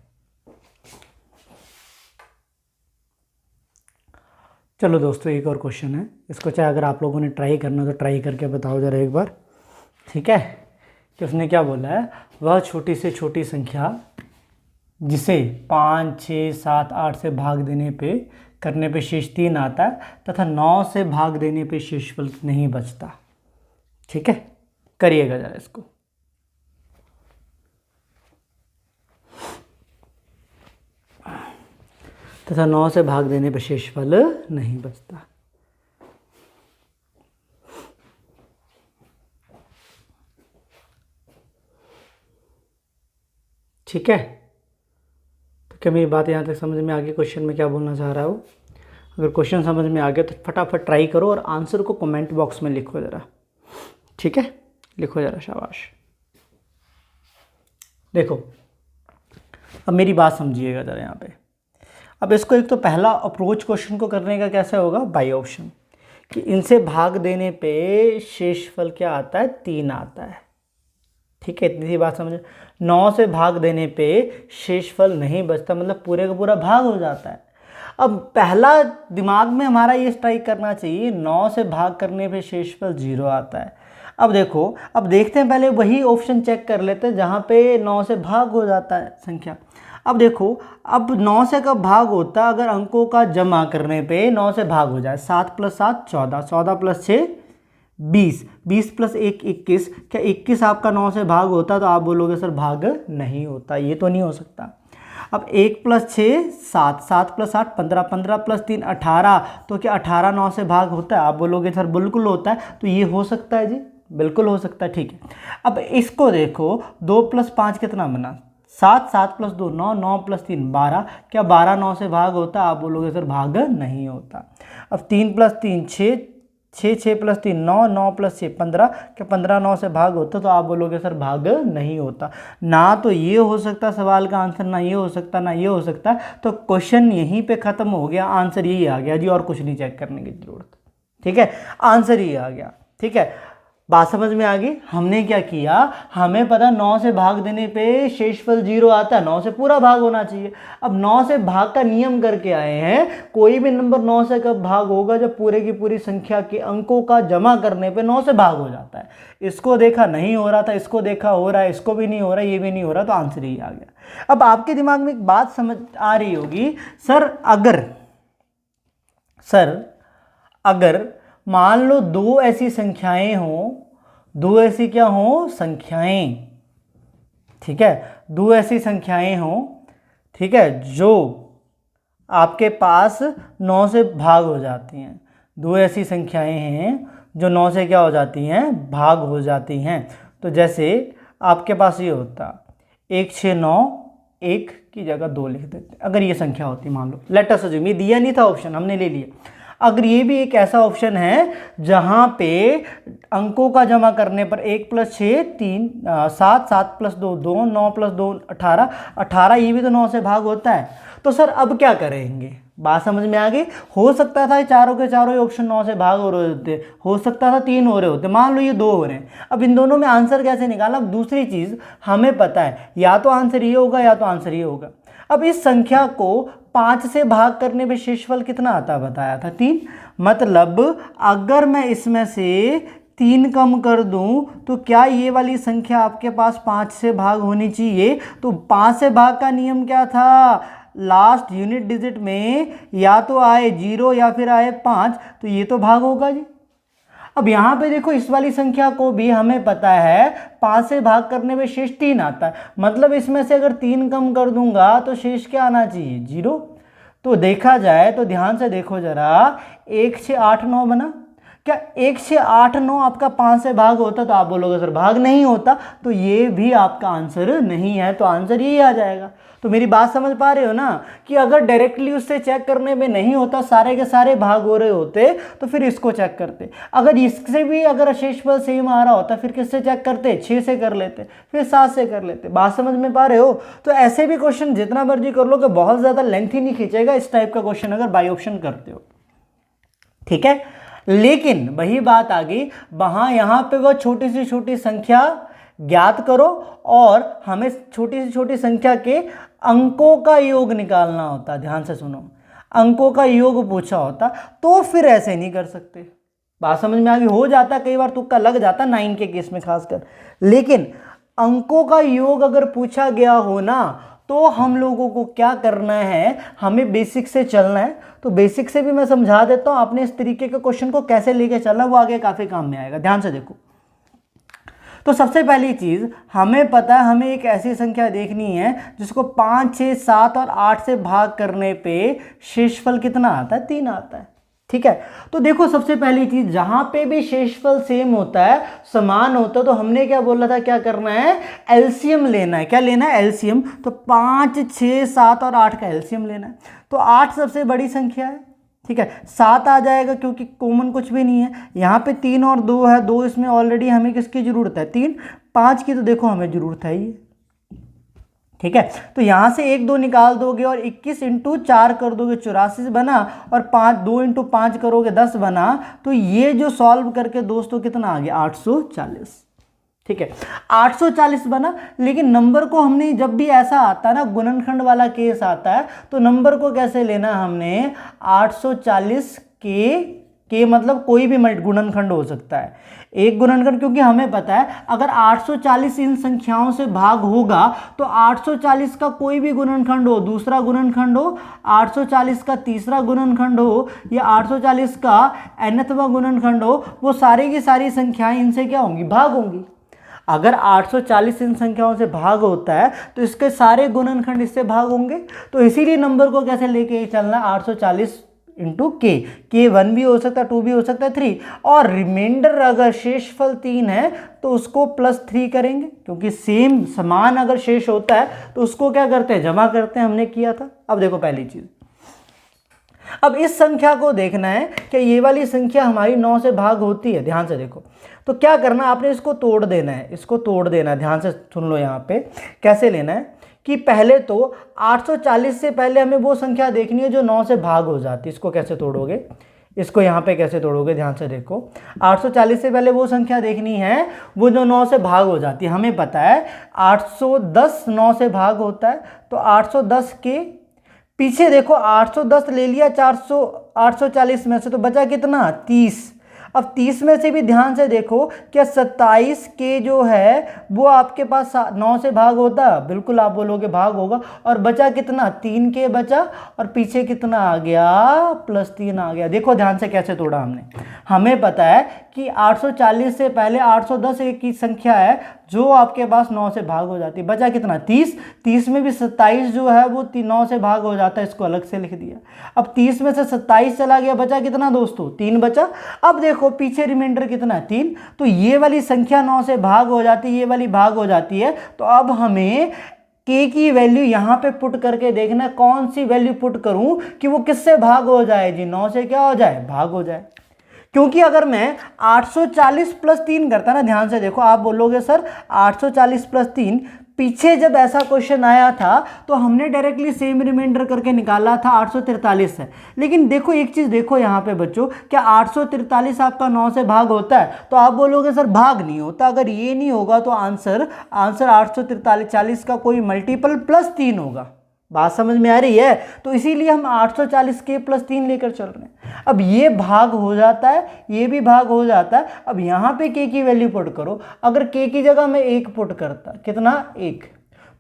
चलो दोस्तों, एक और क्वेश्चन है, इसको चाहे अगर आप लोगों ने ट्राई करना तो ट्राई करके बताओ जरा एक बार। ठीक है, कि उसने क्या बोला है, वह छोटी से छोटी संख्या जिसे 5, 6, 7, 8 से भाग देने पे करने पे शेष 3 आता है तथा 9 से भाग देने पे शेषफल नहीं बचता। ठीक है, करिएगा जरा इसको। तथा 9 से भाग देने पे शेषफल नहीं बचता। ठीक है, तो क्या मेरी बात यहाँ तक समझ में आ गई? क्वेश्चन में क्या बोलना चाह रहा हो? अगर क्वेश्चन समझ में आ गया तो फटाफट ट्राई करो और आंसर को कमेंट बॉक्स में लिखो ज़रा। ठीक है, लिखो ज़रा, शाबाश। देखो, अब मेरी बात समझिएगा ज़रा यहाँ पे। अब इसको एक तो पहला अप्रोच क्वेश्चन को करने का कैसे होगा, बाय ऑप्शन, कि इनसे भाग देने पे शेषफल क्या आता है, 3 आता है। ठीक है, इतनी सी बात समझ। 9 से भाग देने पे शेषफल नहीं बचता, मतलब पूरे का पूरा भाग हो जाता है। अब पहला दिमाग में हमारा ये स्ट्राइक करना चाहिए, 9 से भाग करने पे शेषफल 0 आता है। अब देखो, अब देखते हैं, पहले वही ऑप्शन चेक कर लेते हैं जहाँ पे 9 से भाग हो जाता है संख्या। अब देखो, अब 9 से कब भाग होता है, अगर अंकों का जमा करने पे 9 से भाग हो जाए। 7 + 7 14, 14 + 6 20, 20 + 1 21। क्या 21 आपका 9 से भाग होता? तो आप बोलोगे सर भाग नहीं होता, ये तो नहीं हो सकता। अब 1 + 6 7, 7 + 8 15, 15 + 3 18। तो क्या 18 9 से भाग होता है? आप बोलोगे सर बिल्कुल होता है। तो ये हो सकता है जी, बिल्कुल हो सकता है। ठीक है, अब इसको देखो, 2 + 5 कितना बना, 7, 7 + 2 9, 9 + 3 12। क्या 12 9 से भाग होता? आप बोलोगे सर भाग नहीं होता। अब 3 + 3 6, 6 6 + 3 9, 9 + 6 15। क्या 15 9 से भाग होता? तो आप बोलोगे सर भाग नहीं होता। ना तो ये हो सकता सवाल का आंसर, ना ये हो सकता, ना ये हो सकता। तो क्वेश्चन यहीं पे ख़त्म हो गया, आंसर यही आ गया जी, और कुछ नहीं चेक करने की ज़रूरत। ठीक है, आंसर ये आ गया। ठीक है, बात समझ में आ गई? हमने क्या किया, हमें पता 9 से भाग देने पे शेषफल 0 आता है, 9 से पूरा भाग होना चाहिए। अब 9 से भाग का नियम करके आए हैं, कोई भी नंबर 9 से कब भाग होगा, जब पूरे की पूरी संख्या के अंकों का जमा करने पे 9 से भाग हो जाता है। इसको देखा नहीं हो रहा था, इसको देखा हो रहा है, इसको भी नहीं हो रहा, ये भी नहीं हो रहा, तो आंसर ही आ गया। अब आपके दिमाग में एक बात समझ आ रही होगी, सर अगर मान लो 2 ऐसी संख्याएं हों, 2 ऐसी क्या हों, संख्याएं। ठीक है, 2 ऐसी संख्याएं हों, ठीक है, जो आपके पास 9 से भाग हो जाती हैं। 2 ऐसी संख्याएं हैं जो 9 से क्या हो जाती हैं, भाग हो जाती हैं। तो जैसे आपके पास ये होता 1 6 9, 1 की जगह 2 लिख देते। अगर ये संख्या होती, मान लो, लेट अस अज्यूम, ये दिया नहीं था ऑप्शन, हमने ले लिया। अगर ये भी एक ऐसा ऑप्शन है जहां पे अंकों का जमा करने पर 1 + 6 3, 7 7 + 2 2, 9 + 2 18, 18 ये भी तो 9 से भाग होता है। तो सर अब क्या करेंगे? बात समझ में आ गई? हो सकता था चारों के चारों ऑप्शन 9 से भाग हो रहे होते, हो सकता था 3 हो रहे होते, मान लो ये 2 हो रहे हैं। अब इन दोनों में आंसर कैसे निकाला? अब दूसरी चीज़ हमें पता है, या तो आंसर ये होगा या तो आंसर ये होगा। अब इस संख्या को 5 से भाग करने पे शेषफल कितना आता बताया था, 3। मतलब अगर मैं इसमें से 3 कम कर दूं तो क्या ये वाली संख्या आपके पास 5 से भाग होनी चाहिए? तो 5 से भाग का नियम क्या था? लास्ट यूनिट डिजिट में या तो आए 0 या फिर आए 5, तो ये तो भाग होगा जी। अब यहाँ पे देखो, इस वाली संख्या को भी हमें पता है 5 से भाग करने में शेष 3 आता है। मतलब इसमें से अगर 3 कम कर दूंगा तो शेष क्या आना चाहिए, 0। तो देखा जाए तो ध्यान से देखो जरा, 1 6 8 9 बना, क्या 1 6 8 9 आपका 5 से भाग होता? तो आप बोलोगे सर भाग नहीं होता, तो ये भी आपका आंसर नहीं है, तो आंसर यही आ जाएगा। तो मेरी बात समझ पा रहे हो ना कि अगर डायरेक्टली उससे चेक करने में नहीं होता, सारे के सारे भाग हो रहे होते, तो फिर इसको चेक करते। अगर इससे भी अगर शेषफल सेम आ रहा होता, फिर किससे चेक करते? 6 से कर लेते, फिर 7 से कर लेते। बात समझ में पा रहे हो? तो ऐसे भी क्वेश्चन जितना मर्जी कर लो कि बहुत ज़्यादा लेंथी नहीं खींचेगा इस टाइप का क्वेश्चन अगर बाई ऑप्शन करते हो, ठीक है। लेकिन वही बात आ गई, वहां यहां पे वो छोटी से छोटी संख्या ज्ञात करो और हमें छोटी से छोटी संख्या के अंकों का योग निकालना होता। ध्यान से सुनो, अंकों का योग पूछा होता तो फिर ऐसे नहीं कर सकते। बात समझ में आ गई? हो जाता कई बार तुक्का लग जाता 9 के केस में खासकर, लेकिन अंकों का योग अगर पूछा गया हो ना, तो हम लोगों को क्या करना है, हमें बेसिक से चलना है। तो बेसिक से भी मैं समझा देता हूं, आपने इस तरीके के क्वेश्चन को कैसे लेके चलना, वो आगे काफी काम में आएगा। ध्यान से देखो, तो सबसे पहली चीज हमें पता है, हमें एक ऐसी संख्या देखनी है जिसको 5 6 7 और 8 से भाग करने पे शेषफल कितना आता है? 3 आता है, ठीक है। तो देखो सबसे पहली चीज, जहां पे भी शेषफल सेम होता है, समान होता है, तो हमने क्या बोला था, क्या करना है? एलसीएम लेना है। क्या लेना है? एलसीएम। तो 5 6 7 और 8 का एलसीएम लेना है। तो 8 सबसे बड़ी संख्या है, ठीक है। 7 आ जाएगा क्योंकि कॉमन कुछ भी नहीं है। यहाँ पे 3 और 2 है, 2 इसमें ऑलरेडी हमें किसकी जरूरत है? 3। 5 की तो देखो हमें जरूरत है ही, ठीक है। तो यहां से 1 2 निकाल दोगे और 21 इंटू 4 कर दोगे, 84 बना, और 5 2 इंटू 5 करोगे 10 बना। तो ये जो सॉल्व करके दोस्तों कितना आ गया? 840, ठीक है। 840 बना। लेकिन नंबर को हमने जब भी ऐसा आता है ना, गुणनखंड वाला केस आता है, तो नंबर को कैसे लेना? हमने 840 के मतलब कोई भी गुणनखंड हो सकता है, एक गुणनखंड, क्योंकि हमें पता है अगर 840 इन संख्याओं से भाग होगा तो 840 का कोई भी गुणनखंड हो, दूसरा गुणनखंड हो, 840 का तीसरा गुणनखंड हो, या 840 का nthवां गुणनखंड हो, वो सारी की सारी संख्याएं इनसे क्या होंगी? भाग होंगी। अगर 840 इन संख्याओं से भाग होता है तो इसके सारे गुणनखंड इससे भाग होंगे। तो इसीलिए नंबर को कैसे लेके चलना? 840 इंटू के 1 भी हो सकता है, 2 भी हो सकता है, 3, और रिमाइंडर अगर शेषफल 3 है तो उसको +3 करेंगे, क्योंकि सेम समान अगर शेष होता है तो उसको क्या करते हैं? जमा करते हैं, हमने किया था। अब देखो पहली चीज, अब इस संख्या को देखना है कि ये वाली संख्या हमारी 9 से भाग होती है। ध्यान से देखो, तो क्या करना, आपने इसको तोड़ देना है, इसको तोड़ देना है। ध्यान से सुन लो, यहाँ पे कैसे लेना है कि पहले तो 840 से पहले हमें वो संख्या देखनी है जो 9 से भाग हो जाती है। इसको कैसे तोड़ोगे? इसको यहाँ पे कैसे तोड़ोगे? ध्यान से देखो, 840 से पहले वो संख्या देखनी है वो जो 9 से भाग हो जाती है। हमें पता है 810 9 से भाग होता है, तो 810 के पीछे देखो 810 ले लिया 840 में से, तो बचा कितना? 30। अब 30 में से भी ध्यान से देखो, क्या 27 के जो है वो आपके पास 9 से भाग होता? बिल्कुल आप बोलोगे भाग होगा। और बचा कितना? 3 के बचा, और पीछे कितना आ गया? +3 आ गया। देखो ध्यान से कैसे तोड़ा हमने। हमें पता है कि 840 से पहले 810 एक की संख्या है जो आपके पास 9 से भाग हो जाती है। बचा कितना? 30। 30 में भी 27 जो है वो 9 से भाग हो जाता है, इसको अलग से लिख दिया। अब 30 में से 27 चला गया, बचा कितना दोस्तों? 3 बचा। अब देखो पीछे रिमाइंडर कितना है? 3। तो ये वाली संख्या 9 से भाग हो जाती है, ये वाली भाग हो जाती है। तो अब हमें के की वैल्यू यहाँ पे पुट करके देखना, कौन सी वैल्यू पुट करूं कि वो किससे भाग हो जाए? जी 9 से क्या हो जाए? भाग हो जाए। क्योंकि अगर मैं 840 + 3 करता ना, ध्यान से देखो, आप बोलोगे सर 840 + 3, पीछे जब ऐसा क्वेश्चन आया था तो हमने डायरेक्टली सेम रिमाइंडर करके निकाला था 843 है। लेकिन देखो एक चीज देखो यहाँ पे बच्चों, क्या 843 आपका 9 से भाग होता है? तो आप बोलोगे सर भाग नहीं होता। अगर ये नहीं होगा तो आंसर 843 का कोई मल्टीपल +3 होगा। बात समझ में आ रही है? तो इसीलिए हम 840 के +3 लेकर चल रहे हैं। अब ये भाग हो जाता है, ये भी भाग हो जाता है। अब यहाँ पे के की वैल्यू पुट करो। अगर के की जगह मैं 1 पुट करता, कितना? 1,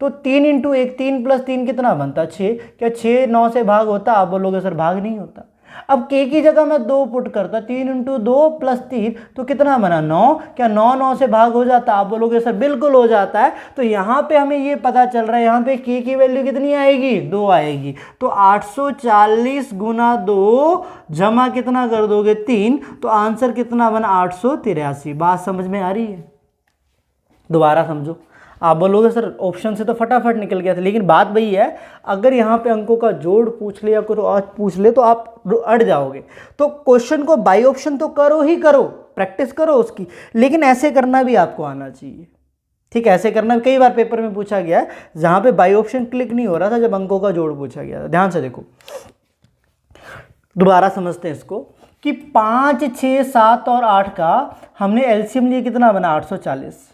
तो 3 × 1, 3 + 3 कितना बनता? 6। क्या 6 9 से भाग होता? आप बोलोगे सर भाग नहीं होता। अब k की जगह मैं 2 पुट करता, 3 इंटू 2 प्लस 3 तो कितना बना 9। क्या 9 9 से भाग हो जाता? आप बोलोगे सर बिल्कुल हो जाता है। तो यहाँ पे हमें ये पता चल रहा है यहाँ पे k की वैल्यू कितनी आएगी? 2 आएगी। तो 840 गुना 2 जमा कितना कर दोगे 3, तो आंसर कितना बना 883। बात समझ में आ रही है? दोबारा समझो। आप बोलोगे सर ऑप्शन से तो फटाफट निकल गया था, लेकिन बात वही है, अगर यहाँ पे अंकों का जोड़ पूछ ले या कुछ और पूछ ले तो आप अड़ जाओगे। तो क्वेश्चन को बाई ऑप्शन तो करो ही करो, प्रैक्टिस करो उसकी, लेकिन ऐसे करना भी आपको आना चाहिए। ठीक है, ऐसे करना भी कई बार पेपर में पूछा गया है, जहाँ पे बाई ऑप्शन क्लिक नहीं हो रहा था जब अंकों का जोड़ पूछा गया था। ध्यान से देखो, दोबारा समझते हैं इसको कि 5, 6, 7 और 8 का हमने एलसीएम लिया, कितना बना 840।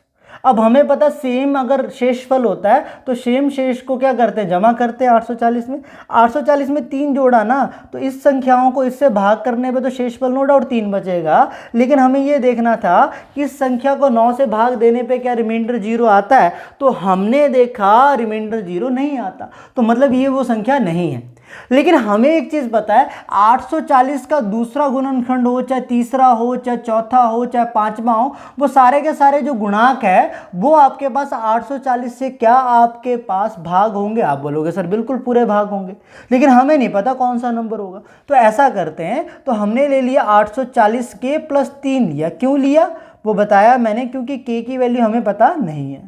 अब हमें पता सेम अगर शेषफल होता है तो सेम शेष को क्या करते हैं? जमा करते हैं 840 में। 840 में 3 जोड़ा ना, तो इस संख्याओं को इससे भाग करने पे तो शेषफल नो डाउट 3 बचेगा, लेकिन हमें ये देखना था कि इस संख्या को 9 से भाग देने पे क्या रिमाइंडर 0 आता है? तो हमने देखा रिमाइंडर 0 नहीं आता, तो मतलब ये वो संख्या नहीं है। लेकिन हमें एक चीज पता है, 840 का दूसरा गुणनखंड हो, चाहे तीसरा हो, चाहे चौथा हो, चाहे पांचवा हो, वो सारे के सारे जो गुणांक है वो आपके पास 840 से क्या आपके पास भाग होंगे? आप बोलोगे सर बिल्कुल पूरे भाग होंगे, लेकिन हमें नहीं पता कौन सा नंबर होगा। तो ऐसा करते हैं, तो हमने ले लिया 840 के प्लस 3 लिया। क्यों लिया वो बताया मैंने, क्योंकि के की वैल्यू हमें पता नहीं है।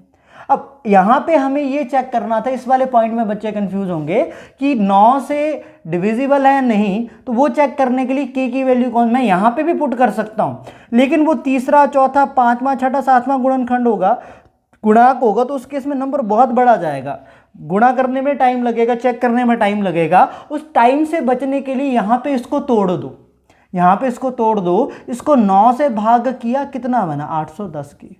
अब यहां पे हमें ये चेक करना था, इस वाले पॉइंट में बच्चे कंफ्यूज होंगे कि 9 से डिविजिबल है नहीं, तो वो चेक करने के लिए के की वैल्यू कौन, मैं यहां पे भी पुट कर सकता हूं, लेकिन वो तीसरा, चौथा, पांचवा, छठा, सातवां गुणनखंड होगा, गुणांक होगा, तो उस केस में नंबर बहुत बड़ा जाएगा, गुणा करने में टाइम लगेगा, चेक करने में टाइम लगेगा। उस टाइम से बचने के लिए यहां पे इसको तोड़ दो, यहां पे इसको तोड़ दो, इसको 9 से भाग किया, कितना बना 810 की।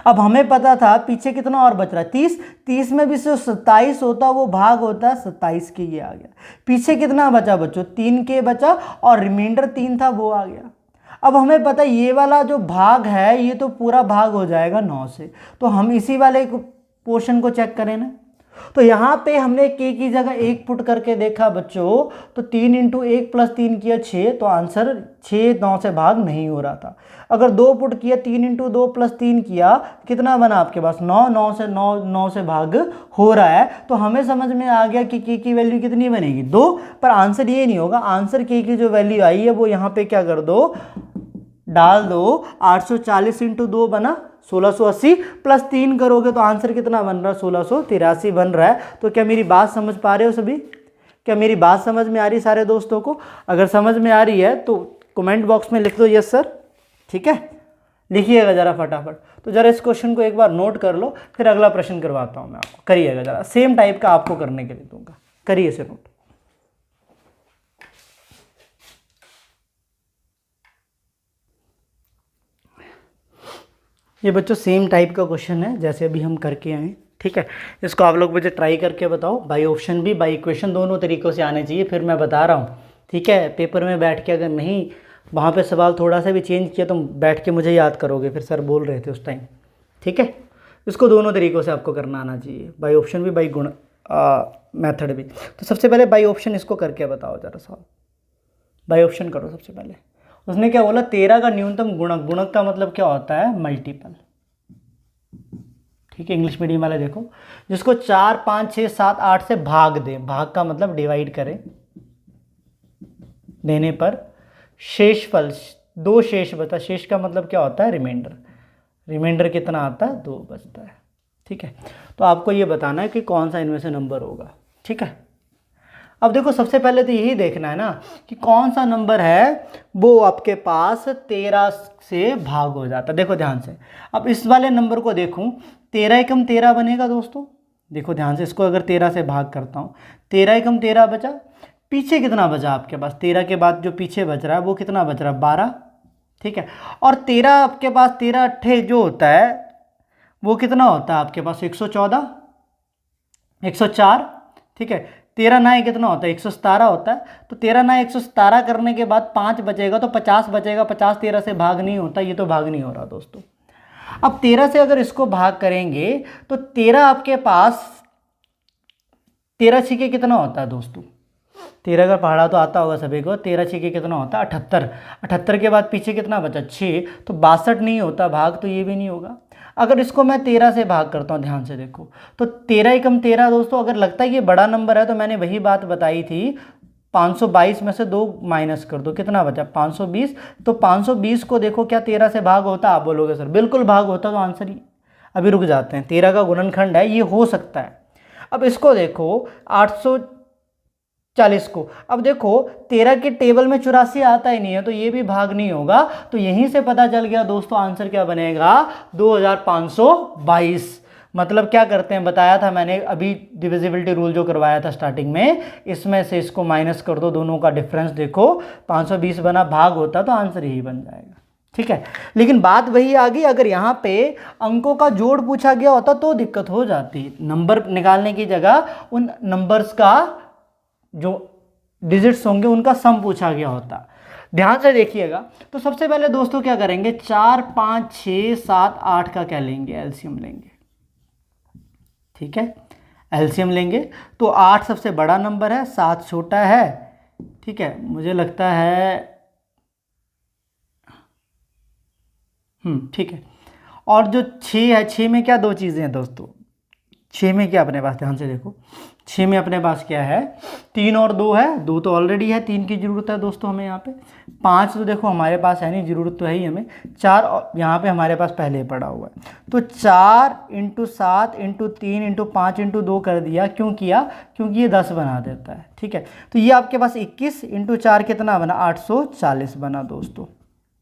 अब हमें पता था पीछे कितना और बच रहा है 30, 30 में भी से 27 होता वो भाग होता है 27 के, ये आ गया। पीछे कितना बचा बच्चों? 3 के बचा और रिमाइंडर 3 था वो आ गया। अब हमें पता है ये वाला जो भाग है ये तो पूरा भाग हो जाएगा 9 से, तो हम इसी वाले पोर्शन को चेक करें ना। तो यहाँ पे हमने के की जगह 1 पुट करके देखा बच्चों, तो 3 इंटू 1 प्लस 3 किया 6, तो आंसर 6 9 से भाग नहीं हो रहा था। अगर 2 पुट किया, 3 इंटू 2 प्लस 3 किया, कितना बना आपके पास 9, 9 से भाग हो रहा है। तो हमें समझ में आ गया कि के की वैल्यू कितनी बनेगी 2, पर आंसर ये नहीं होगा। आंसर के की जो वैल्यू आई है वो यहाँ पे क्या कर दो, डाल दो। 840 इंटू 2 बना 1680, प्लस 3 करोगे तो आंसर कितना बन रहा है 1683 बन रहा है। तो क्या मेरी बात समझ पा रहे हो सभी? क्या मेरी बात समझ में आ रही सारे दोस्तों को? अगर समझ में आ रही है तो कमेंट बॉक्स में लिख दो यस सर। ठीक है, लिखिएगा जरा फटाफट। तो जरा इस क्वेश्चन को एक बार नोट कर लो, फिर अगला प्रश्न करवाता हूं मैं आपको। करिएगा जरा, सेम टाइप का आपको करने के लिए दूंगा, करिए इसे नोट। ये बच्चों सेम टाइप का क्वेश्चन है जैसे अभी हम करके आए। ठीक है, इसको आप लोग मुझे ट्राई करके बताओ। बाई ऑप्शन भी बाई इक्वेशन दोनों तरीक़ों से आने चाहिए, फिर मैं बता रहा हूँ। ठीक है, पेपर में बैठ के अगर नहीं वहाँ पे सवाल थोड़ा सा भी चेंज किया तो बैठ के मुझे याद करोगे, फिर सर बोल रहे थे उस टाइम। ठीक है, इसको दोनों तरीक़ों से आपको करना आना चाहिए, बाई ऑप्शन भी बाई गुण मेथड भी। तो सबसे पहले बाई ऑप्शन इसको करके बताओ जरा साहब। बाई ऑप्शन करो सबसे पहले। उसने क्या बोला 13 का न्यूनतम गुणक, गुणक का मतलब क्या होता है मल्टीपल। ठीक है, इंग्लिश मीडियम वाले देखो, जिसको 4 5 6 7 8 से भाग दे, भाग का मतलब डिवाइड करें, देने पर शेषफल 2 शेष बचा। शेष का मतलब क्या होता है रिमाइंडर, रिमाइंडर कितना आता है 2 बचता है। ठीक है, तो आपको ये बताना है कि कौन सा इनमें से नंबर होगा। ठीक है, अब देखो सबसे पहले तो यही देखना है ना कि कौन सा नंबर है वो आपके पास 13 से भाग हो जाता है। देखो ध्यान से, अब इस वाले नंबर को देखूं, 13 एकम 13 बनेगा दोस्तों। देखो ध्यान से, इसको अगर 13 से भाग करता हूँ, 13 एकम 13 बचा। पीछे कितना बचा आपके पास, 13 के बाद जो पीछे बच रहा है वो कितना बच रहा है 12। ठीक है, और 13 आपके पास 13 अट्ठे जो होता है वो कितना होता है आपके पास 114, 104। ठीक है, 13 ना कितना होता है 117 होता है। तो 13 ना 117 करने के बाद 5 बचेगा तो 50 बचेगा। 50 13 से भाग नहीं होता, ये तो भाग नहीं हो रहा दोस्तों। अब 13 से अगर इसको भाग करेंगे तो 13 आपके पास 13 छिके कितना होता है दोस्तों, 13 का पहाड़ा तो आता होगा सभी को। 13 6 कितना होता है 78। 78 के बाद पीछे कितना बचा 6, तो 62 नहीं होता भाग, तो ये भी नहीं होगा। अगर इसको मैं 13 से भाग करता हूँ, ध्यान से देखो, तो 13 एकम 13 दोस्तों, अगर लगता है ये बड़ा नंबर है तो मैंने वही बात बताई थी, 522 में से 2 माइनस कर दो, कितना बचा 520। तो 520 को देखो क्या 13 से भाग होता? आप बोलोगे सर बिल्कुल भाग होता, तो आंसर ही। अभी रुक जाते हैं, 13 का गुणनखंड है, ये हो सकता है। अब इसको देखो 840 को, अब देखो 13 के टेबल में 84 आता ही नहीं है, तो ये भी भाग नहीं होगा। तो यहीं से पता चल गया दोस्तों आंसर क्या बनेगा 2522। मतलब क्या करते हैं, बताया था मैंने अभी डिविजिबिलिटी रूल जो करवाया था स्टार्टिंग में, इसमें से इसको माइनस कर दो, दोनों का डिफरेंस देखो, 520 बना भाग होता तो आंसर यही बन जाएगा। ठीक है, लेकिन बात वही आ गई, अगर यहाँ पे अंकों का जोड़ पूछा गया होता तो दिक्कत हो जाती। नंबर निकालने की जगह उन नंबर्स का जो डिजिट्स होंगे उनका सम पूछा गया होता। ध्यान से देखिएगा। तो सबसे पहले दोस्तों क्या करेंगे, 4 5 6 7 8 का क्या लेंगे, एलसीएम लेंगे। ठीक है, एलसीएम लेंगे तो 8 सबसे बड़ा नंबर है, 7 छोटा है। ठीक है, मुझे लगता है ठीक है। और जो 6 है, 6 में क्या दो चीज़ें हैं दोस्तों, 6 में क्या अपने पास, ध्यान से देखो, 6 में अपने पास क्या है, 3 और 2 है, 2 तो ऑलरेडी है, 3 की ज़रूरत है दोस्तों हमें यहाँ पे। 5 तो देखो हमारे पास है नहीं, ज़रूरत तो है ही हमें। 4 यहाँ पे हमारे पास पहले ही पड़ा हुआ है, तो 4 × 7 × 3 × 5 × 2 कर दिया। क्यों किया, क्योंकि ये 10 बना देता है। ठीक है, तो ये आपके पास 21 × 4 कितना बना, 840 बना दोस्तों।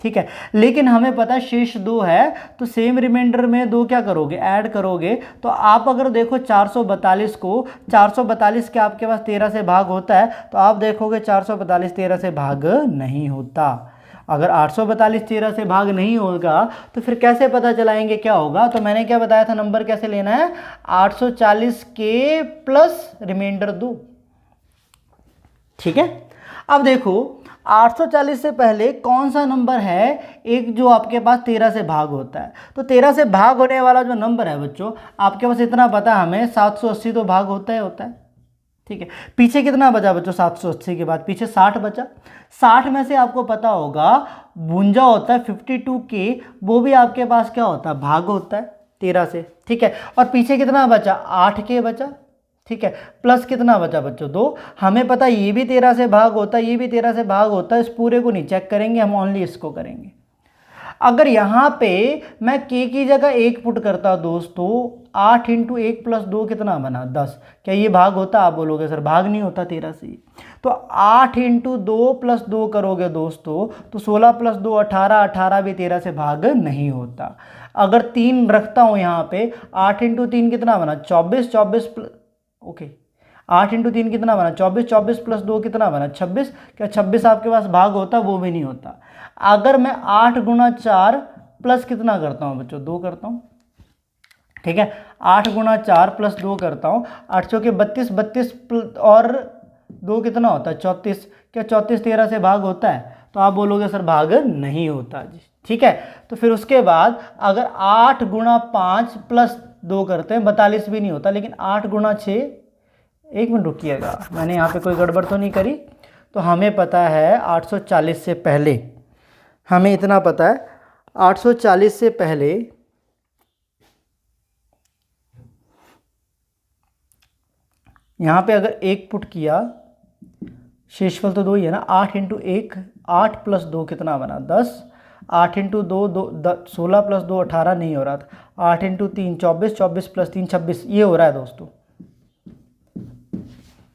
ठीक है, लेकिन हमें पता है शेष 2 है, तो सेम रिमाइंडर में 2 क्या करोगे, ऐड करोगे। तो आप अगर देखो 442 को, 442 के आपके पास 13 से भाग होता है, तो आप देखोगे 442 13 से भाग नहीं होता। अगर 842 13 से भाग नहीं होगा तो फिर कैसे पता चलाएंगे क्या होगा। तो मैंने क्या बताया था, नंबर कैसे लेना है, 840 के प्लस रिमाइंडर 2। ठीक है, अब देखो 840 से पहले कौन सा नंबर है एक जो आपके पास 13 से भाग होता है। तो 13 से भाग होने वाला जो नंबर है बच्चों, आपके पास इतना पता है हमें, 780 तो भाग होता है। ठीक है, पीछे कितना बचा बच्चों, 780 के बाद पीछे 60 बचा। 60 में से आपको पता होगा 52 होता है, 52K, वो भी आपके पास क्या होता है, भाग होता है 13 से। ठीक है, और पीछे कितना बचा, 8K बचा। ठीक है, प्लस कितना बचा बच्चों, 2। हमें पता ये भी 13 से भाग होता है, ये भी 13 से भाग होता है। इस पूरे को नहीं चेक करेंगे हम, ओनली इसको करेंगे। अगर यहाँ पे मैं k की जगह 1 पुट करता दोस्तों, 8 × 1 + 2 कितना बना, 10। क्या ये भाग होता, आप बोलोगे सर भाग नहीं होता 13 से। तो 8 × 2 + 2 करोगे दोस्तों, तो 16 + 2 18, 18 भी 13 से भाग नहीं होता। अगर 3 रखता हूँ यहाँ पे, 8 × 3 कितना बना, 24, 24 ओके 8 × 3 कितना बना, 24, 24 + 2 कितना बना, 26। क्या 26 आपके पास भाग होता, वो भी नहीं होता। अगर मैं 8 × 4 प्लस कितना करता हूँ बच्चों, 2 करता हूँ। ठीक है, 8 × 4 + 2 करता हूँ, 8 के 32, 32 और 2 कितना होता है, 34। क्या 34 13 से भाग होता है, तो आप बोलोगे सर भाग नहीं होता जी। ठीक है, तो फिर उसके बाद अगर 8 × 5 + 2 करते हैं, 42 भी नहीं होता। लेकिन 8 × 6, एक मिनट रुकिएगा, मैंने यहाँ पे कोई गड़बड़ तो नहीं करी। तो हमें पता है 840 से पहले, हमें इतना पता है 840 से पहले यहाँ पे अगर 1 पुट किया, शेषफल तो 2 ही है ना, 8 × 1 8 + 2 कितना बना, 10। 8 × 2 16 + 2 18 नहीं हो रहा था। 8 × 3 24, 24 + 3 26, ये हो रहा है दोस्तों।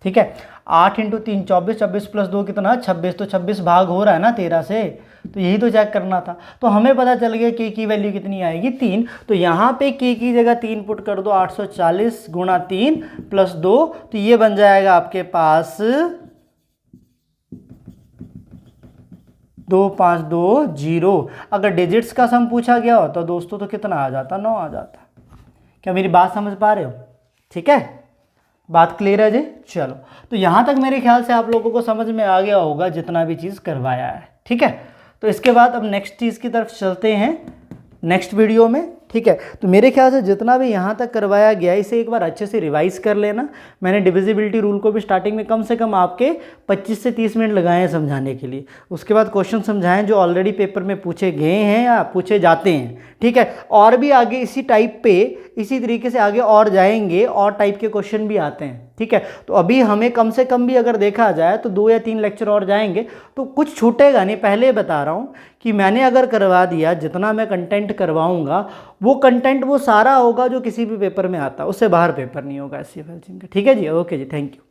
ठीक है, 8 × 3 24, 24 + 2 कितना, 26। तो 26 भाग हो रहा है ना 13 से, तो यही तो चेक करना था। तो हमें पता चल गया k की वैल्यू कितनी आएगी, 3। तो यहाँ पे k की जगह 3 पुट कर दो, 840 × 3 + 2, तो ये बन जाएगा आपके पास 2520। अगर डिजिट्स का सम पूछा गया होता दोस्तों तो कितना आ जाता, 9 आ जाता। क्या मेरी बात समझ पा रहे हो? ठीक है, बात क्लियर है जी। चलो, तो यहाँ तक मेरे ख्याल से आप लोगों को समझ में आ गया होगा जितना भी चीज़ करवाया है। ठीक है, तो इसके बाद अब नेक्स्ट चीज़ की तरफ चलते हैं नेक्स्ट वीडियो में। ठीक है। तो मेरे ख्याल से जितना भी यहाँ तक करवाया गया इसे एक बार अच्छे से रिवाइज कर लेना। मैंने डिविजिबिलिटी रूल को भी स्टार्टिंग में कम से कम आपके 25 से 30 मिनट लगाए हैं समझाने के लिए। उसके बाद क्वेश्चन समझाएं जो ऑलरेडी पेपर में पूछे गए हैं या पूछे जाते हैं, ठीक है। और भी आगे इसी टाइप पे इसी तरीके से आगे और जाएंगे, और टाइप के क्वेश्चन भी आते हैं, ठीक है। तो अभी हमें कम से कम भी अगर देखा जाए तो 2 या 3 लेक्चर और जाएंगे तो कुछ छूटेगा नहीं। पहले बता रहा हूँ कि मैंने अगर करवा दिया, जितना मैं कंटेंट करवाऊंगा वो कंटेंट वो सारा होगा जो किसी भी पेपर में आता है, उससे बाहर पेपर नहीं होगा SCFL का। ठीक है जी, ओके जी, थैंक यू।